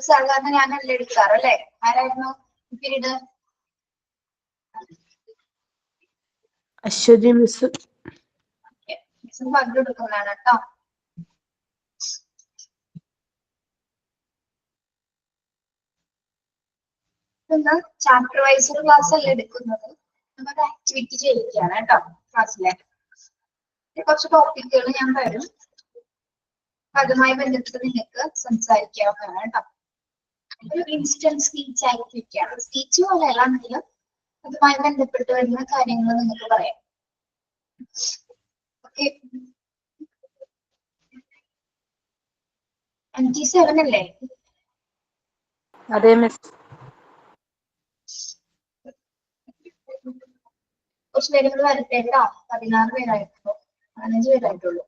സാധാരണ ഞാനല്ലേ എടുക്കാറ് അല്ലേ? ആരായിരുന്നു പീരീഡ്? അശ്വതി മിസ്. മിസ്സും പങ്കെടുക്കുന്നതാണ് കേട്ടോ. ചാപ്റ്റർ വൈസ് ഒരു ക്ലാസ് അല്ല എടുക്കുന്നത്. നമുക്ക് ആക്ടിവിറ്റി ചെയ്യിക്കുകയാണ് കേട്ടോ ക്ലാസ്സിലെ. കുറച്ച് ടോപ്പിക്കുകൾ ഞാൻ തരും, അതുമായി ബന്ധപ്പെട്ട് നിങ്ങൾക്ക് സംസാരിക്കാവുന്നതാണ് കേട്ടോ. ഒരു ഇൻസ്റ്റന്റ് സ്പീച്ച് ആക്ടിവിറ്റിയാണ്. സ്പീച്ച് പോലെ അല്ലാണെങ്കിലും അതുമായി ബന്ധപ്പെട്ട് വരുന്ന കാര്യങ്ങൾ നിങ്ങൾക്ക് പറയാം. ഓക്കെ, 57 അല്ലേ? അതെ മിസ്. കുറച്ച് പേരുകൾ വരട്ടെ കേട്ടോ. 16 പേരായിട്ടുള്ളൂ, 15 പേരായിട്ടുള്ളൂ.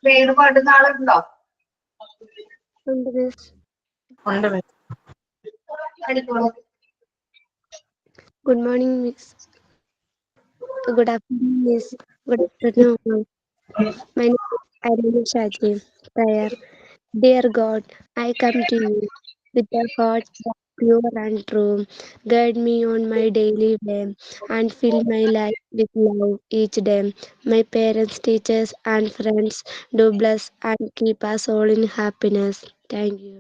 പേര് പാടുന്ന ആളുണ്ടോ? ഉണ്ട് മിസ്. എടുത്തോളൂ. Good morning, Miss. Good afternoon, Miss. Good afternoon. My name is Arina Shaji. Prayer. Dear God, I come to you with a heart that's pure and true. Guide me on my daily way and fill my life with love each day. My parents, teachers, and friends do bless and keep us all in happiness. Thank you.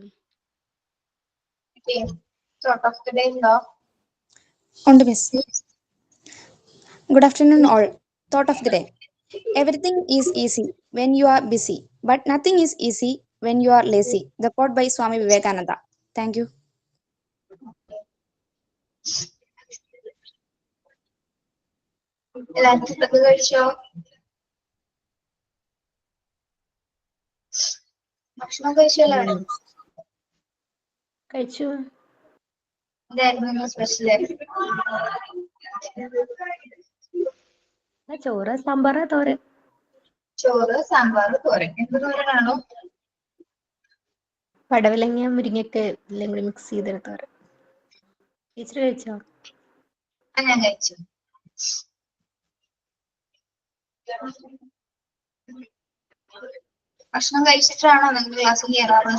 Thought of the day ഉണ്ടോ? ഉണ്ട് miss. Good afternoon all. Thought of the day. Everything is easy when you are busy, but nothing is easy when you are lazy. The quote by Swami Vivekananda. Thank you. Lunch ഒക്കെ കഴിച്ചോ? ഭക്ഷണം കഴിച്ചോ എല്ലാവരും? കഴിച്ചു. എന്തായിരുന്നു special? ചോറ്, സാമ്പാർ, തോരൻ. ചോറ്, സാമ്പാർ, തോരൻ. എന്ത് തോരനാണോ? പടവലങ്ങ മുരിങ്ങൊക്കെ എല്ലാം കൂടി മിക്സ് ചെയ്തെടുത്ത തോരൻ. ടീച്ചർ കഴിച്ചോ? ഞാൻ കഴിച്ചു. ഭക്ഷണം കഴിച്ചിട്ടാണോ നിങ്ങൾ ക്ലാസ്സിൽ കയറാറ്?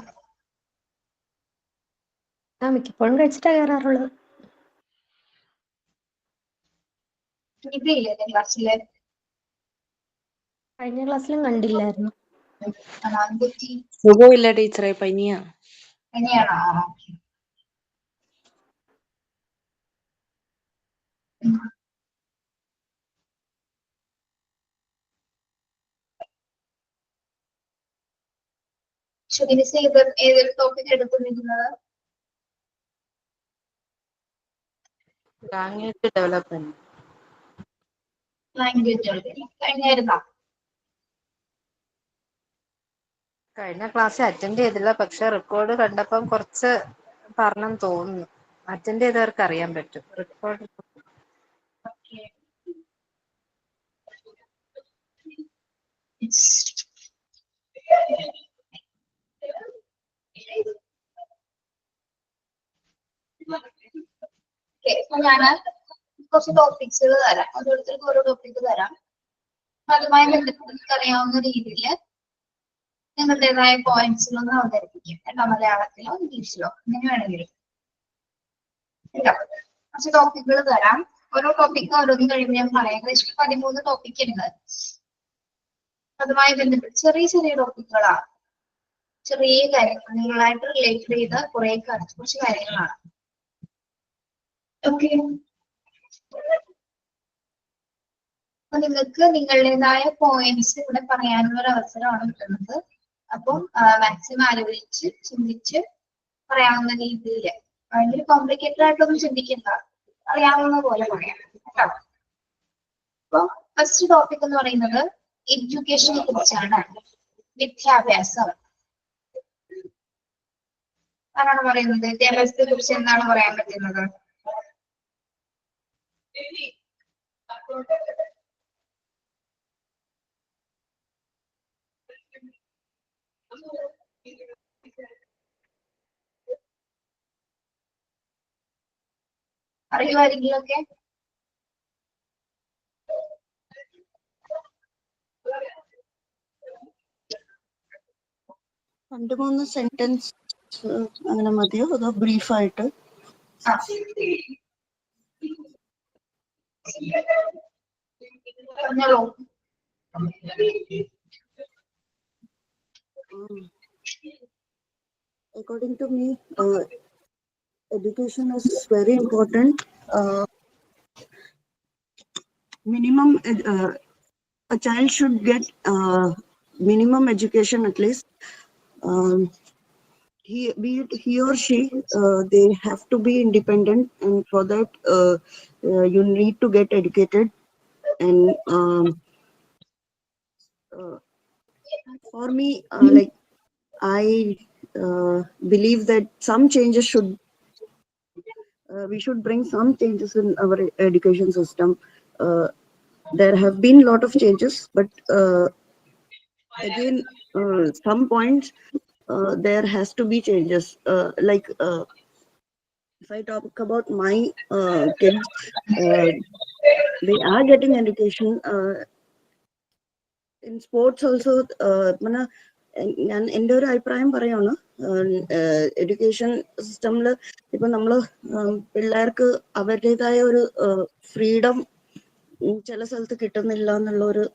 മിക്കപ്പോഴും കഴിച്ചിട്ടാ കയറാറുള്ളത്. ഇല്ലേ ക്ലാസ്സില്? കഴിഞ്ഞ ക്ലാസ്സിലും കണ്ടില്ലായിരുന്നു. സുഖമില്ല ടീച്ചറെ, പനിയാ. പനിയാണോ? ഏതൊരു ടോപ്പിക് എടുത്തിരിക്കുന്നത്? Language development. കഴിഞ്ഞായിരുന്നോ? കഴിഞ്ഞ ക്ലാസ് അറ്റൻഡ് ചെയ്തില്ല, പക്ഷെ റെക്കോർഡ് കണ്ടപ്പം കുറച്ച് പറഞ്ഞെന്ന് തോന്നുന്നു. അറ്റൻഡ് ചെയ്തവർക്ക് അറിയാൻ പറ്റും. റെക്കോർഡ് ഞാൻ കുറച്ച് ടോപ്പിക്സുകൾ തരാം, ഓരോരുത്തർക്കും ഓരോ ടോപ്പിക് തരാം. അതുമായി ബന്ധപ്പെട്ട് അറിയാവുന്ന രീതിയിൽ നിങ്ങളുടേതായ പോയിന്റ്സുകളൊന്ന് അവതരിപ്പിക്കും. കേട്ടോ, മലയാളത്തിലോ ഇംഗ്ലീഷിലോ അങ്ങനെ വേണമെങ്കിലും. കേട്ടോ, കുറച്ച് ടോപ്പിക്കുകൾ തരാം. ഓരോ ടോപ്പിക്ക് ഓരോന്നും കഴിയുമ്പോൾ ഞാൻ പറയാം. ഏകദേശം 13 ടോപ്പിക് ഉണ്ട്. അതുമായി ബന്ധപ്പെട്ട് ചെറിയ ചെറിയ ടോപ്പിക്കുകളാണ്, ചെറിയ കാര്യങ്ങൾ നിങ്ങളായിട്ട് റിലേറ്റ് ചെയ്ത കുറച്ച് കാര്യങ്ങളാണ്. ഓക്കെ, അപ്പൊ നിങ്ങൾക്ക് നിങ്ങളുടേതായ പോയിന്റ്സ് ഇവിടെ പറയാനുള്ള ഒരു അവസരമാണ് കിട്ടുന്നത്. അപ്പം മാക്സിമം ആലോചിച്ച് ചിന്തിച്ച് പറയാവുന്ന രീതിയിൽ, ഭയങ്കര കോംപ്ലിക്കേറ്റഡ് ആയിട്ടൊന്നും ചിന്തിക്കണ്ട, അറിയാവുന്ന പോലെ പറയാം കേട്ടോ. അപ്പൊ ഫസ്റ്റ് ടോപ്പിക് എന്ന് പറയുന്നത് എഡ്യൂക്കേഷനെ കുറിച്ചാണ്. വിദ്യാഭ്യാസം ആരാണ് പറയുന്നത്? വിദ്യാഭ്യാസത്തെ കുറിച്ച് എന്താണ് പറയാൻ പറ്റുന്നത്? അറിയുമായിരിക്കുമൊക്കെ. 2-3 സെന്റൻസ് അങ്ങനെ മതിയോ, അതോ ബ്രീഫായിട്ട്? പറഞ്ഞോളൂ. According to me, education is very important. Minimum, a child should get minimum education at least. He or she, they have to be independent, and for that you need to get educated. And for me, like I believe that some changes we should bring some changes in our education system. There have been a lot of changes, but again, some points there has to be changes. Like if I talk about my kids, they are getting education in sports also. ഞാൻ എൻ്റെ ഒരു അഭിപ്രായം പറയാണ്, education സിസ്റ്റമിൽ ഇപ്പൊ നമ്മള് പിള്ളേർക്ക് അവരുടേതായ ഒരു ഫ്രീഡം ചില സ്ഥലത്ത് കിട്ടുന്നില്ല എന്നുള്ള ഒരു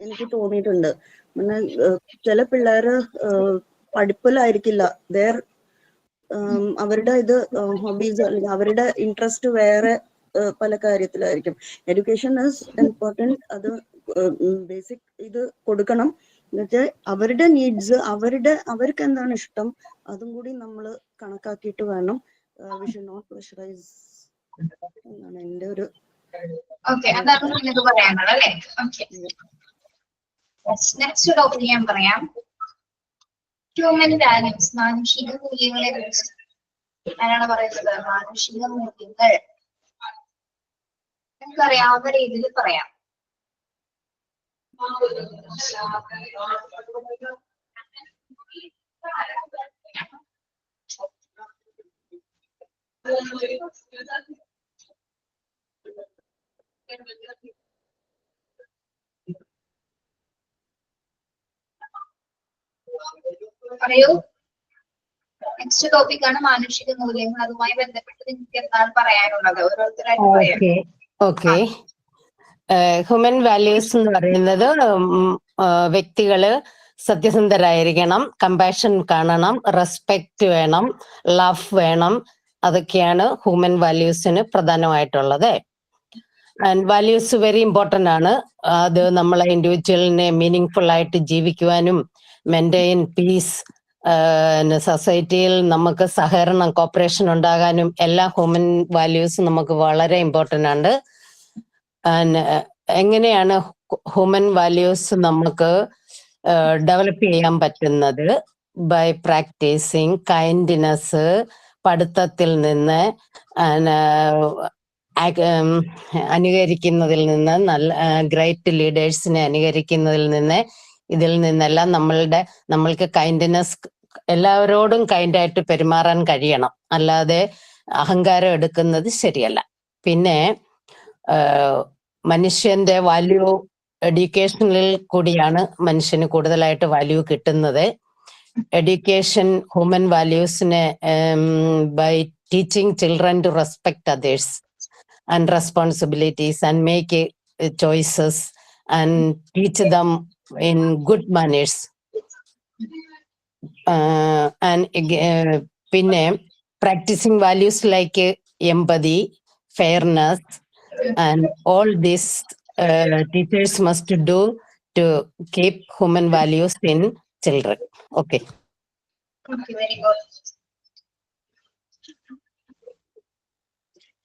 എനിക്ക് തോന്നിയിട്ടുണ്ട്. പിന്നെ ചില പിള്ളേര് പഠിപ്പിലായിരിക്കില്ല, അവരുടെ ഹോബീസ് അല്ലെങ്കിൽ അവരുടെ ഇൻട്രസ്റ്റ് വേറെ പല കാര്യത്തിലായിരിക്കും. Education is important. അത് ബേസിക് ഇത് കൊടുക്കണം. എന്നുവെച്ചാൽ അവരുടെ നീഡ്സ്, അവർക്ക് എന്താണ് ഇഷ്ടം അതും കൂടി നമ്മൾ കണക്കാക്കിയിട്ട് വേണം. വി ഷുഡ് നോട്ട് പ്രഷറൈസ് എന്നാണ് എൻ്റെ ഒരു. നെക്സ്റ്റ് ടോപ്പിക് ഞാൻ പറയാം. ഹ്യൂമൻ വാല്യൂസ്, മാനുഷിക മൂല്യങ്ങളെ കുറിച്ച് ആരാണ് പറയുന്നത്? മാനുഷിക മൂല്യങ്ങൾ നമുക്കറിയാവുന്ന രീതിയിൽ പറയാം. പറയൂ. നെക്സ്റ്റ് ടോപ്പിക് ആണ് മാനുഷിക മൂല്യങ്ങൾ. അതുമായി ബന്ധപ്പെട്ട് നിങ്ങൾക്ക് എന്താണ് പറയാനുള്ളത്? ഓരോരുത്തരായിട്ട് പറയാം. ഓക്കെ, ഹ്യൂമൻ വാല്യൂസ് എന്ന് പറയുന്നത് വ്യക്തികള് സത്യസന്ധരായിരിക്കണം, കമ്പാഷൻ കാണണം, റെസ്പെക്ട് വേണം, ലവ് വേണം. അതൊക്കെയാണ് ഹ്യൂമൻ വാല്യൂസിന് പ്രധാനമായിട്ടുള്ളത്. ആൻഡ് വാല്യൂസ് വെരി ഇമ്പോർട്ടൻ്റ് ആണ്. അത് നമ്മളെ ഇൻഡിവിജ്വലിനെ മീനിങ് ഫുൾ ആയിട്ട് ജീവിക്കുവാനും മെയിൻറ്റെയിൻ പീസ്, സൊസൈറ്റിയിൽ നമുക്ക് സഹകരണം, കോപ്പറേഷൻ ഉണ്ടാകാനും എല്ലാം ഹ്യൂമൻ വാല്യൂസ് നമുക്ക് വളരെ ഇമ്പോർട്ടൻ്റ് ആണ്. എങ്ങനെയാണ് ഹ്യൂമൻ വാല്യൂസ് നമുക്ക് ഡെവലപ്പ് ചെയ്യാൻ പറ്റുന്നത്? ബൈ പ്രാക്ടീസിങ് കൈൻഡ്നെസ്, പഠിത്തത്തിൽ നിന്ന്, അനുകരിക്കുന്നതിൽ നിന്ന്, നല്ല ഗ്രേറ്റ് ലീഡേഴ്സിനെ അനുകരിക്കുന്നതിൽ നിന്ന്, ഇതിൽ നിന്നെല്ലാം നമ്മൾക്ക് കൈൻഡ്നെസ്, എല്ലാവരോടും കൈൻഡായിട്ട് പെരുമാറാൻ കഴിയണം. അല്ലാതെ അഹങ്കാരം എടുക്കുന്നത് ശരിയല്ല. പിന്നെ മനുഷ്യന്റെ വാല്യൂ എഡ്യൂക്കേഷനിൽ കൂടിയാണ് മനുഷ്യന് കൂടുതലായിട്ട് വാല്യൂ കിട്ടുന്നത്. എഡ്യൂക്കേഷൻ ഹ്യൂമൻ വാല്യൂസിനെ by teaching children to respect others and responsibilities and make choices and teach them in good manners. And പിന്നെ practicing values like empathy, fairness, and all these teachers must do to keep human values in children. Okay. Okay, very good.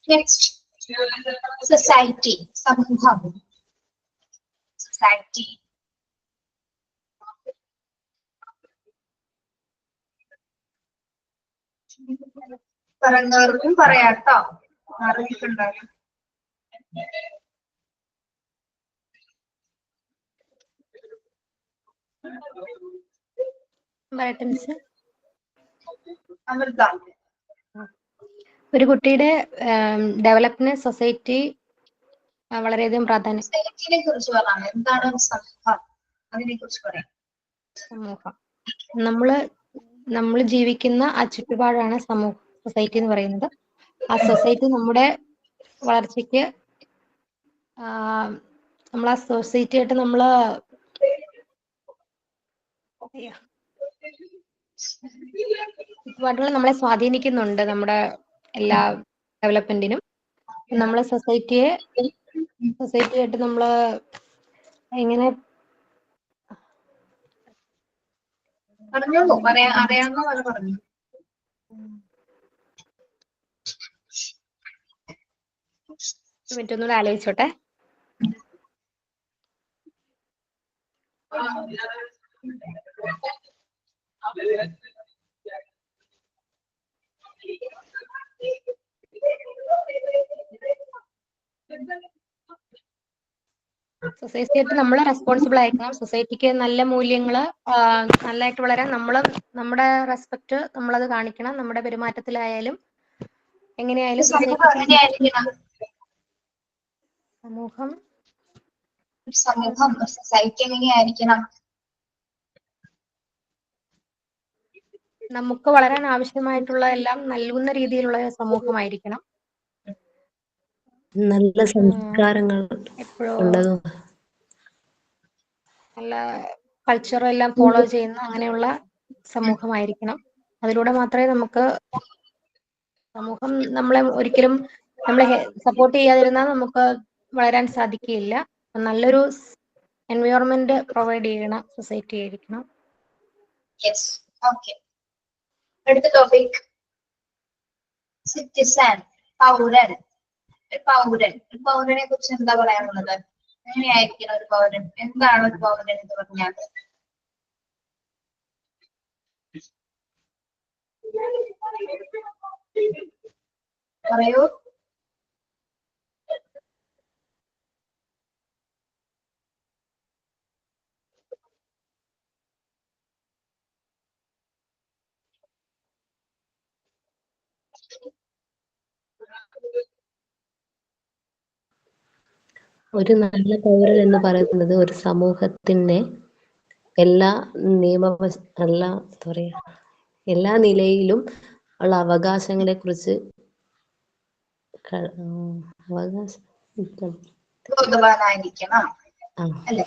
Next, society, സമൂഹം. Society. പറയുന്നവർക്കും പറയാട്ടോ, അറിഞ്ഞിട്ടുണ്ടാകും. പറയട്ടെ miss. Amrita. ഒരു കുട്ടിയുടെ development society വളരെയധികം പ്രാധാന്യം. സൊസൈറ്റിനെ കുറിച്ച് പറയാം. എന്താണ് സമൂഹം? അതിനെ കുറിച്ച് പറയാം. സമൂഹം നമ്മൾ ജീവിക്കുന്ന ആ ചുറ്റുപാടാണ് സൊസൈറ്റി എന്ന് പറയുന്നത്. ആ സൊസൈറ്റി നമ്മുടെ വളർച്ചയ്ക്ക് നമ്മൾ ആ സൊസൈറ്റി ആയിട്ട് ചുറ്റുപാടുകൾ നമ്മളെ സ്വാധീനിക്കുന്നുണ്ട് നമ്മുടെ എല്ലാ ഡെവലപ്മെന്റിനും. നമ്മളെ സൊസൈറ്റിയായിട്ട് നമ്മള് എങ്ങനെ പറഞ്ഞോളൂ, അറിയാവുന്ന പോലെ പറഞ്ഞു. മിനിറ്റ് ഒന്നുകൂടെ ആലോചിച്ചോട്ടെ. സൊസൈറ്റിയായിട്ട് നമ്മൾ റെസ്പോൺസിബിൾ ആയിരിക്കണം. സൊസൈറ്റിക്ക് നല്ല മൂല്യങ്ങള് നല്ലതായിട്ട് വളരാൻ നമ്മുടെ റെസ്പെക്ട് നമ്മളത് കാണിക്കണം. നമ്മുടെ പെരുമാറ്റത്തിലായാലും എങ്ങനെയായാലും സമൂഹം സൊസൈറ്റി എങ്ങനെയായിരിക്കണം? നമുക്ക് വളരാൻ ആവശ്യമായിട്ടുള്ള എല്ലാം നൽകുന്ന രീതിയിലുള്ള സമൂഹമായിരിക്കണം. നല്ല സംസ്കാരങ്ങൾ ഉള്ളതും നല്ല കൾച്ചറും എല്ലാം ഫോളോ ചെയ്യുന്ന അങ്ങനെയുള്ള സമൂഹമായിരിക്കണം. അതിലൂടെ മാത്രമേ സമൂഹം ഒരിക്കലും നമ്മളെ സപ്പോർട്ട് ചെയ്യാതിരുന്നാൽ നമുക്ക് വളരാൻ സാധിക്കുകയില്ല. നല്ലൊരു എൻവയോൺമെന്റ് പ്രൊവൈഡ് ചെയ്യണ സൊസൈറ്റി ആയിരിക്കണം. Yes, okay. അടുത്ത ടോപ്പിക് സിറ്റിസൺ, പൗരൻ. പൗരനെ കുറിച്ച് എന്താ പറയാനുള്ളത്? എങ്ങനെയായിരിക്കണം ഒരു പൗരൻ? എന്താണ് ഒരു പൗരൻ എന്ന് പറഞ്ഞാൽ? പറയൂ. ഒരു നല്ല പൗരൻ എന്ന് പറയുന്നത് ഒരു സമൂഹത്തിന്റെ എല്ലാ എല്ലാ നിലയിലും ഉള്ള അവകാശങ്ങളെ കുറിച്ച് ബോധവാനായിരിക്കണം അല്ലേ?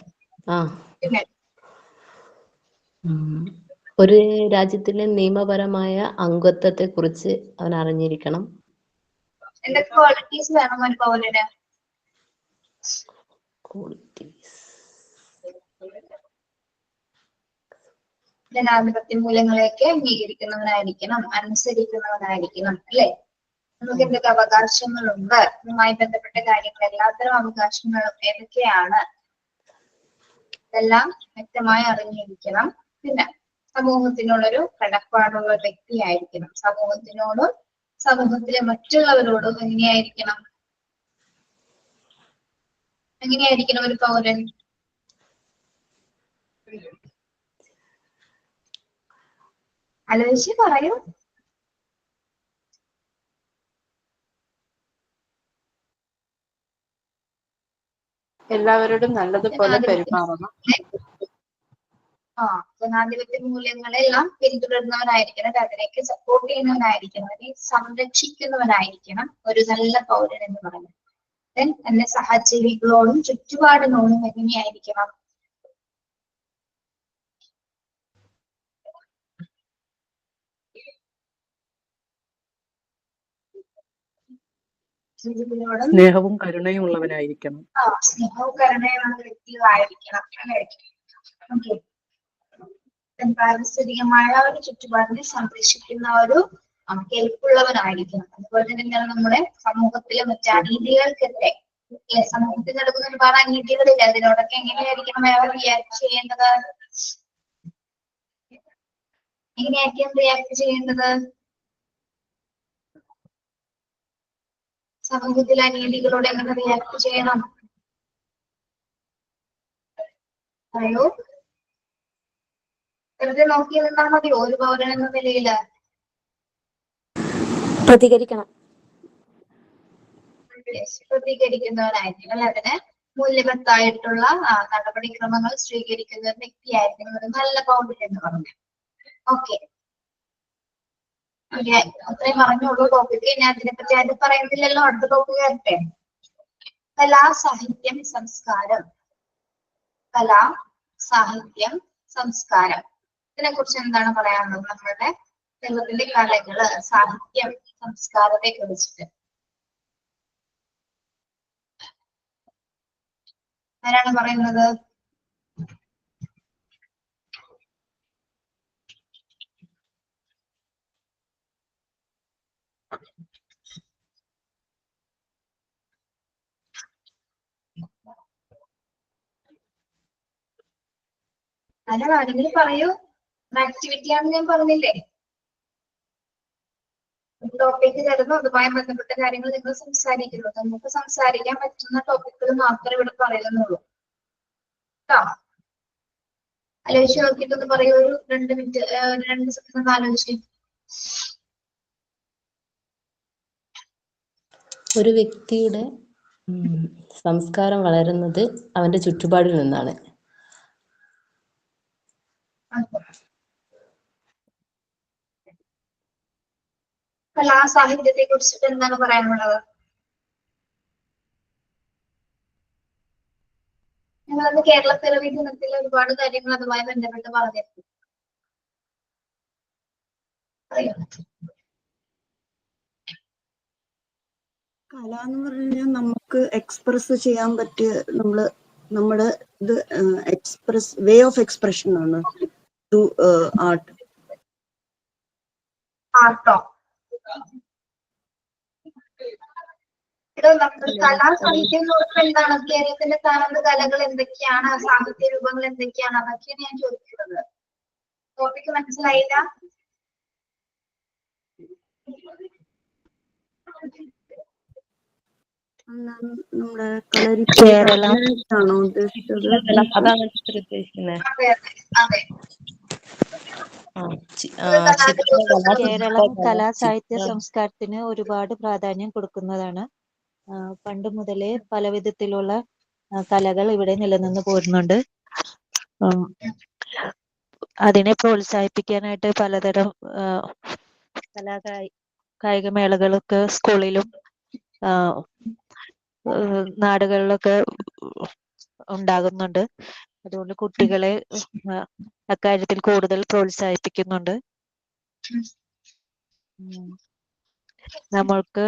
ഒരു രാജ്യത്തിലെ നിയമപരമായ അംഗത്വത്തെ കുറിച്ച് അവൻ അറിഞ്ഞിരിക്കണം. എന്തൊക്കെ ക്വാളിറ്റീസ് വേണം ഒരു പൗരന്? ജനാധിപത്യ മൂല്യങ്ങളെയൊക്കെ അംഗീകരിക്കുന്നവനായിരിക്കണം, അനുസരിക്കുന്നവനായിരിക്കണം അല്ലെ? നമുക്ക് എന്തൊക്കെ അവകാശങ്ങളുണ്ട്, അതുമായി ബന്ധപ്പെട്ട കാര്യങ്ങൾ, എല്ലാത്തരം അവകാശങ്ങളും ഏതൊക്കെയാണ്, ഇതെല്ലാം വ്യക്തമായി അറിഞ്ഞിരിക്കണം. പിന്നെ സമൂഹത്തിനുള്ളൊരു കടപ്പാടുള്ള വ്യക്തിയായിരിക്കണം. സമൂഹത്തിനോടും സമൂഹത്തിലെ മറ്റുള്ളവരോടും എങ്ങനെയായിരിക്കണം ഒരു പൗരൻ? ആലോചിച്ച് പറയൂ. എല്ലാവരോടും നല്ലതുപോലെ ജനാധിപത്യ പെരുമാറണം. ജനാധിപത്യ മൂല്യങ്ങളെല്ലാം പിന്തുടരുന്നവനായിരിക്കണം, അതിനേക്ക് സപ്പോർട്ട് ചെയ്യുന്നവനായിരിക്കണം, അതിനെ സംരക്ഷിക്കുന്നവനായിരിക്കണം ഒരു നല്ല പൗരൻ എന്ന് പറയുന്നത്. ദെൻ തന്റെ സഹജീവികളോടും ചുറ്റുപാടിനോടും എങ്ങനെയായിരിക്കണം? ജീവികളോടും സ്നേഹവും കരുണയും ഉള്ളവനായിരിക്കണം. സ്നേഹവും കരുണയുമുള്ള വ്യക്തികളായിരിക്കണം. ഓക്കെ. പാരിസ്ഥിതികമായ ഒരു ചുറ്റുപാടിനെ സംരക്ഷിക്കുന്ന ഒരു കെൽപ്പുള്ളവനായിരിക്കണം. അതുപോലെ തന്നെയാണ് നമ്മുടെ സമൂഹത്തിലെ മറ്റ് അനീതികൾക്കെതിരെ, സമൂഹത്തിൽ നടക്കുന്ന ഒരുപാട് അനീതികളില്ല, അതിനോടൊക്കെ എങ്ങനെയായിരിക്കണം അയാൾ റിയാക്ട് ചെയ്യേണ്ടത്? എങ്ങനെയായിരിക്കും റിയാക്ട് ചെയ്യേണ്ടത്? സമൂഹത്തിലെ അനീതികളോട് എങ്ങനെ റിയാക്ട് ചെയ്യണം? പറയൂ. വെറുതെ നോക്കി നിന്നാൽ മതിയോ ഒരു പൗരൻ എന്ന നിലയില്? പ്രതികരിക്കണം. പ്രതികരിക്കുന്നവനായിരിക്കണം അല്ലെ? അതിന് മൂല്യവത്തായിട്ടുള്ള നടപടിക്രമങ്ങൾ സ്വീകരിക്കുന്ന ഒരു വ്യക്തിയായിരിക്കണം ഒരു നല്ല പൗരൻ എന്ന് പറഞ്ഞു. ഓക്കെ, അത്രയും പറഞ്ഞുള്ളൂ ടോപ്പിക്ക്. ഞാൻ അതിനെപ്പറ്റി ആരും പറയുന്നില്ലല്ലോ. അടുത്ത ടോപ്പിക്ക് വരട്ടെ. കലാ, സാഹിത്യം, സംസ്കാരം. കലാ, സാഹിത്യം, സംസ്കാരം. ഇതിനെ കുറിച്ച് എന്താണ് പറയാനുള്ളത്? നമ്മളുടെ കേരളത്തിന്റെ കലകള്, സാഹിത്യം, സംസ്കാരത്തെ കുറിച്ചിട്ട് ആരാണ് പറയുന്നത്? ആരെങ്കിലും പറയൂ. ആക്ടിവിറ്റി ആണെന്ന് ഞാൻ പറഞ്ഞില്ലേ. ടോപ്പിക്ക് തരുന്നു, അതുമായി ബന്ധപ്പെട്ട കാര്യങ്ങൾ നിങ്ങൾ സംസാരിക്കുന്നു. നമുക്ക് സംസാരിക്കാൻ പറ്റുന്ന ടോപ്പിക്കുകൾ മാത്രമേ ഇവിടെ പറയുന്നുള്ളൂ കേട്ടോ. ആലോചിച്ച് നോക്കിയിട്ടൊന്ന് പറയൂ. ഒരു 2 മിനിറ്റ്, 2 സെക്കൻഡ് ആലോചിച്ച്. ഒരു വ്യക്തിയുടെ സംസ്കാരം വളരുന്നത് അവന്റെ ചുറ്റുപാടിൽ നിന്നാണ്. കലാ, സാഹിത്യത്തെ കുറിച്ചിട്ട് എന്താണ് പറയാനുള്ളത്? ഞങ്ങളത് കേരളപ്പിറവി ദിനത്തിൽ ഒരുപാട് കാര്യങ്ങൾ അതുമായി ബന്ധപ്പെട്ട് പറഞ്ഞിരുന്നു. കല എന്ന് പറഞ്ഞാൽ നമുക്ക് എക്സ്പ്രസ് ചെയ്യാൻ പറ്റിയ നമ്മുടെ ഇത് എക്സ്പ്രസ് വേ ഓഫ് എക്സ്പ്രഷൻ ആണ് ടു ആർട്ട്. ആർട്ടോ കലാ, സാഹിത്യം എന്ന് പറഞ്ഞാൽ എന്താണ്? കേരളത്തിന്റെ തനത് കലകൾ എന്തൊക്കെയാണ്, സാഹിത്യ രൂപങ്ങൾ എന്തൊക്കെയാണ്, അതൊക്കെയാണ് ഞാൻ ചോദിക്കുന്നത്. ടോപ്പിക്ക് മനസ്സിലായില്ല? നമ്മുടെ കളരിപ്പയറ്റാണോ ഉദ്ദേശിച്ചത്? അതാണ് ഉദ്ദേശിക്കുന്നത്. അതെ. കേരളം കലാ, സാഹിത്യ, സംസ്കാരത്തിന് ഒരുപാട് പ്രാധാന്യം കൊടുക്കുന്നതാണ്. പണ്ട് മുതലേ പല വിധത്തിലുള്ള കലകൾ ഇവിടെ നിലനിന്ന് പോരുന്നുണ്ട്. അതിനെ പ്രോത്സാഹിപ്പിക്കാനായിട്ട് പലതരം കായിക മേളകളൊക്കെ സ്കൂളിലും നാടുകളിലൊക്കെ ഉണ്ടാകുന്നുണ്ട്. അതുകൊണ്ട് കുട്ടികളെ അക്കാര്യത്തിൽ കൂടുതൽ പ്രോത്സാഹിപ്പിക്കുന്നുണ്ട്. നമ്മൾക്ക്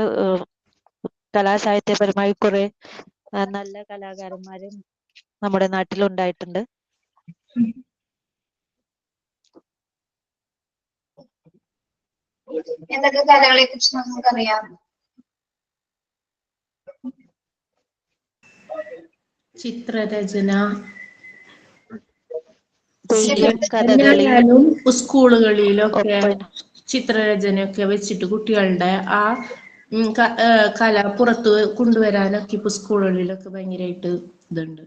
കലാസാഹിത്യപരമായി കുറെ നല്ല കലാകാരന്മാരും നമ്മുടെ നാട്ടിലുണ്ടായിട്ടുണ്ട്. എന്തൊക്കെ കലകളെ കുറിച്ച് നമുക്കറിയാം? ചിത്രരചന, കഥകളി, സ്കൂളുകളിലൊക്കെ ചിത്രരചനയൊക്കെ വെച്ചിട്ട് കുട്ടികളുടെ ആ കല പുറത്ത് കൊണ്ടുവരാനൊക്കെ ഇപ്പൊ സ്കൂളുകളിലൊക്കെ ഭയങ്കരമായിട്ട് ഇതുണ്ട്.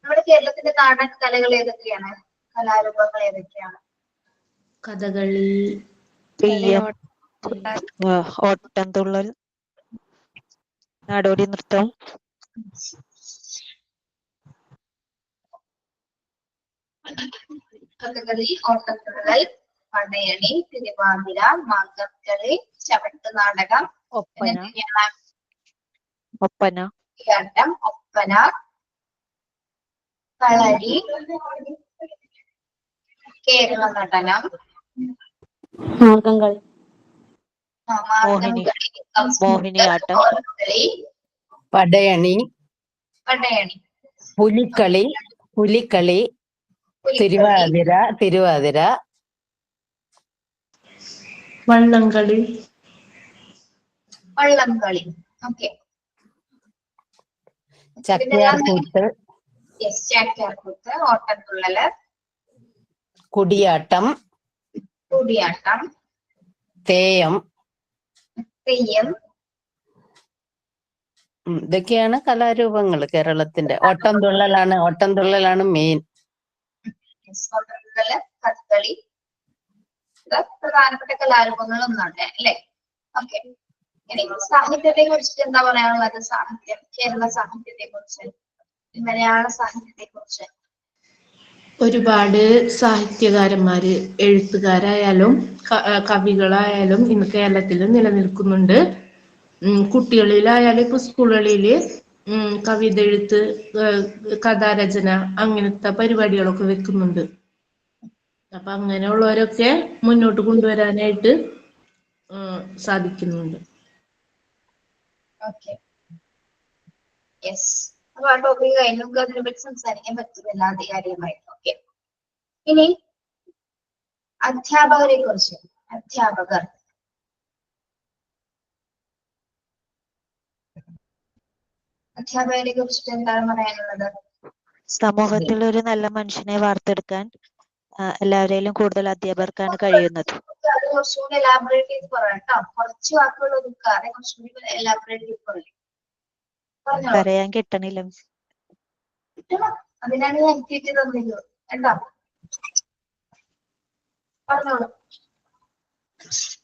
നമ്മുടെ കേരളത്തിന്റെ നാടൻ കലകൾ ഏതൊക്കെയാണ്? കലാരൂപങ്ങൾ ഏതൊക്കെയാണ്? കഥകളി, തെയ്യം, ഓട്ടംതുള്ളൽ, നാടോടി നൃത്തം, കഥകളി, ഓട്ടത്തുള്ളൽ, പടയണി, തിരുവാതിര, മാർഗംകളി, ചവിട്ട് നാടകം, ഒപ്പന, എന്തൊക്കെയാണ്? ഒപ്പന, കൂടിയാട്ടം, ഒപ്പന, കളരി, കേരള നടനം, മാർഗംകളി, മാർഗംകളി, മോഹിനിയാട്ടം, ഓട്ടക്കളി, പടയണി, പടയണി, പുലിക്കളി, പുലിക്കളി, തിരുവാതിര, വള്ളംകളി, വള്ളംകളി. ഓക്കെ. ചാക്യാർകൂത്ത്, ചാക്യാർകൂത്ത്, ഓട്ടത്തുള്ളല്, കുടിയാട്ടം, തെയ്യം, ഇതൊക്കെയാണ് കലാരൂപങ്ങൾ കേരളത്തിന്റെ. ഓട്ടംതുള്ളലാണ് മെയിൻ. ഓട്ടത്തുള്ളല്, കഥകളി, ഇത് പ്രധാനപ്പെട്ട കലാരൂപങ്ങൾ ഒന്നാണ് അല്ലെ? ഓക്കെ. ഇനി സാഹിത്യത്തെ കുറിച്ചിട്ട് എന്താ പറയാനുള്ളത്? സാഹിത്യം, കേരള സാഹിത്യത്തെ കുറിച്ച്, മലയാള സാഹിത്യത്തെ കുറിച്ച്. ഒരുപാട് സാഹിത്യകാരന്മാര്, എഴുത്തുകാരായാലും കവികളായാലും ഇന്ന് കേരളത്തിൽ നിലനിൽക്കുന്നുണ്ട്. കുട്ടികളിലായാലും ഇപ്പൊ സ്കൂളുകളില് കവിത എഴുത്ത്, കഥാരചന അങ്ങനത്തെ പരിപാടികളൊക്കെ വെക്കുന്നുണ്ട്. അപ്പൊ അങ്ങനെയുള്ളവരൊക്കെ മുന്നോട്ട് കൊണ്ടുവരാനായിട്ട് സാധിക്കുന്നുണ്ട്. ഓക്കെ. യെസ്. അപ്പൊ ആ ടോപ്പിക് കഴിഞ്ഞ് നമുക്ക് അതിനെ പറ്റി സംസാരിക്കാൻ പറ്റുന്നില്ല ആധികാരികമായിട്ട്. ഓക്കെ. ഇനി അധ്യാപകരെ കുറിച്ച്. അധ്യാപകരെ കുറിച്ചിട്ട് എന്താണ് പറയാനുള്ളത്? സമൂഹത്തിൽ ഒരു നല്ല മനുഷ്യനെ വാർത്തെടുക്കാൻ എല്ലാവരെയും കൂടുതൽ അധ്യാപകർക്കാണ് കഴിയുന്നത്. അത് കുറച്ചുകൂടി എലാബറേറ്റ് ചെയ്ത് പറയാം കേട്ടോ. കുറച്ച് വാക്കുകൾ ഒതുക്കാതെ കുറച്ചുകൂടി എലാബറേറ്റ് ചെയ്ത് പറയും. പറയാൻ കിട്ടണില്ല. കിട്ടണം. അതിനാണ് ഞാൻ എത്തിയിട്ട് തന്നത് കേട്ടോ. പറഞ്ഞോളൂ.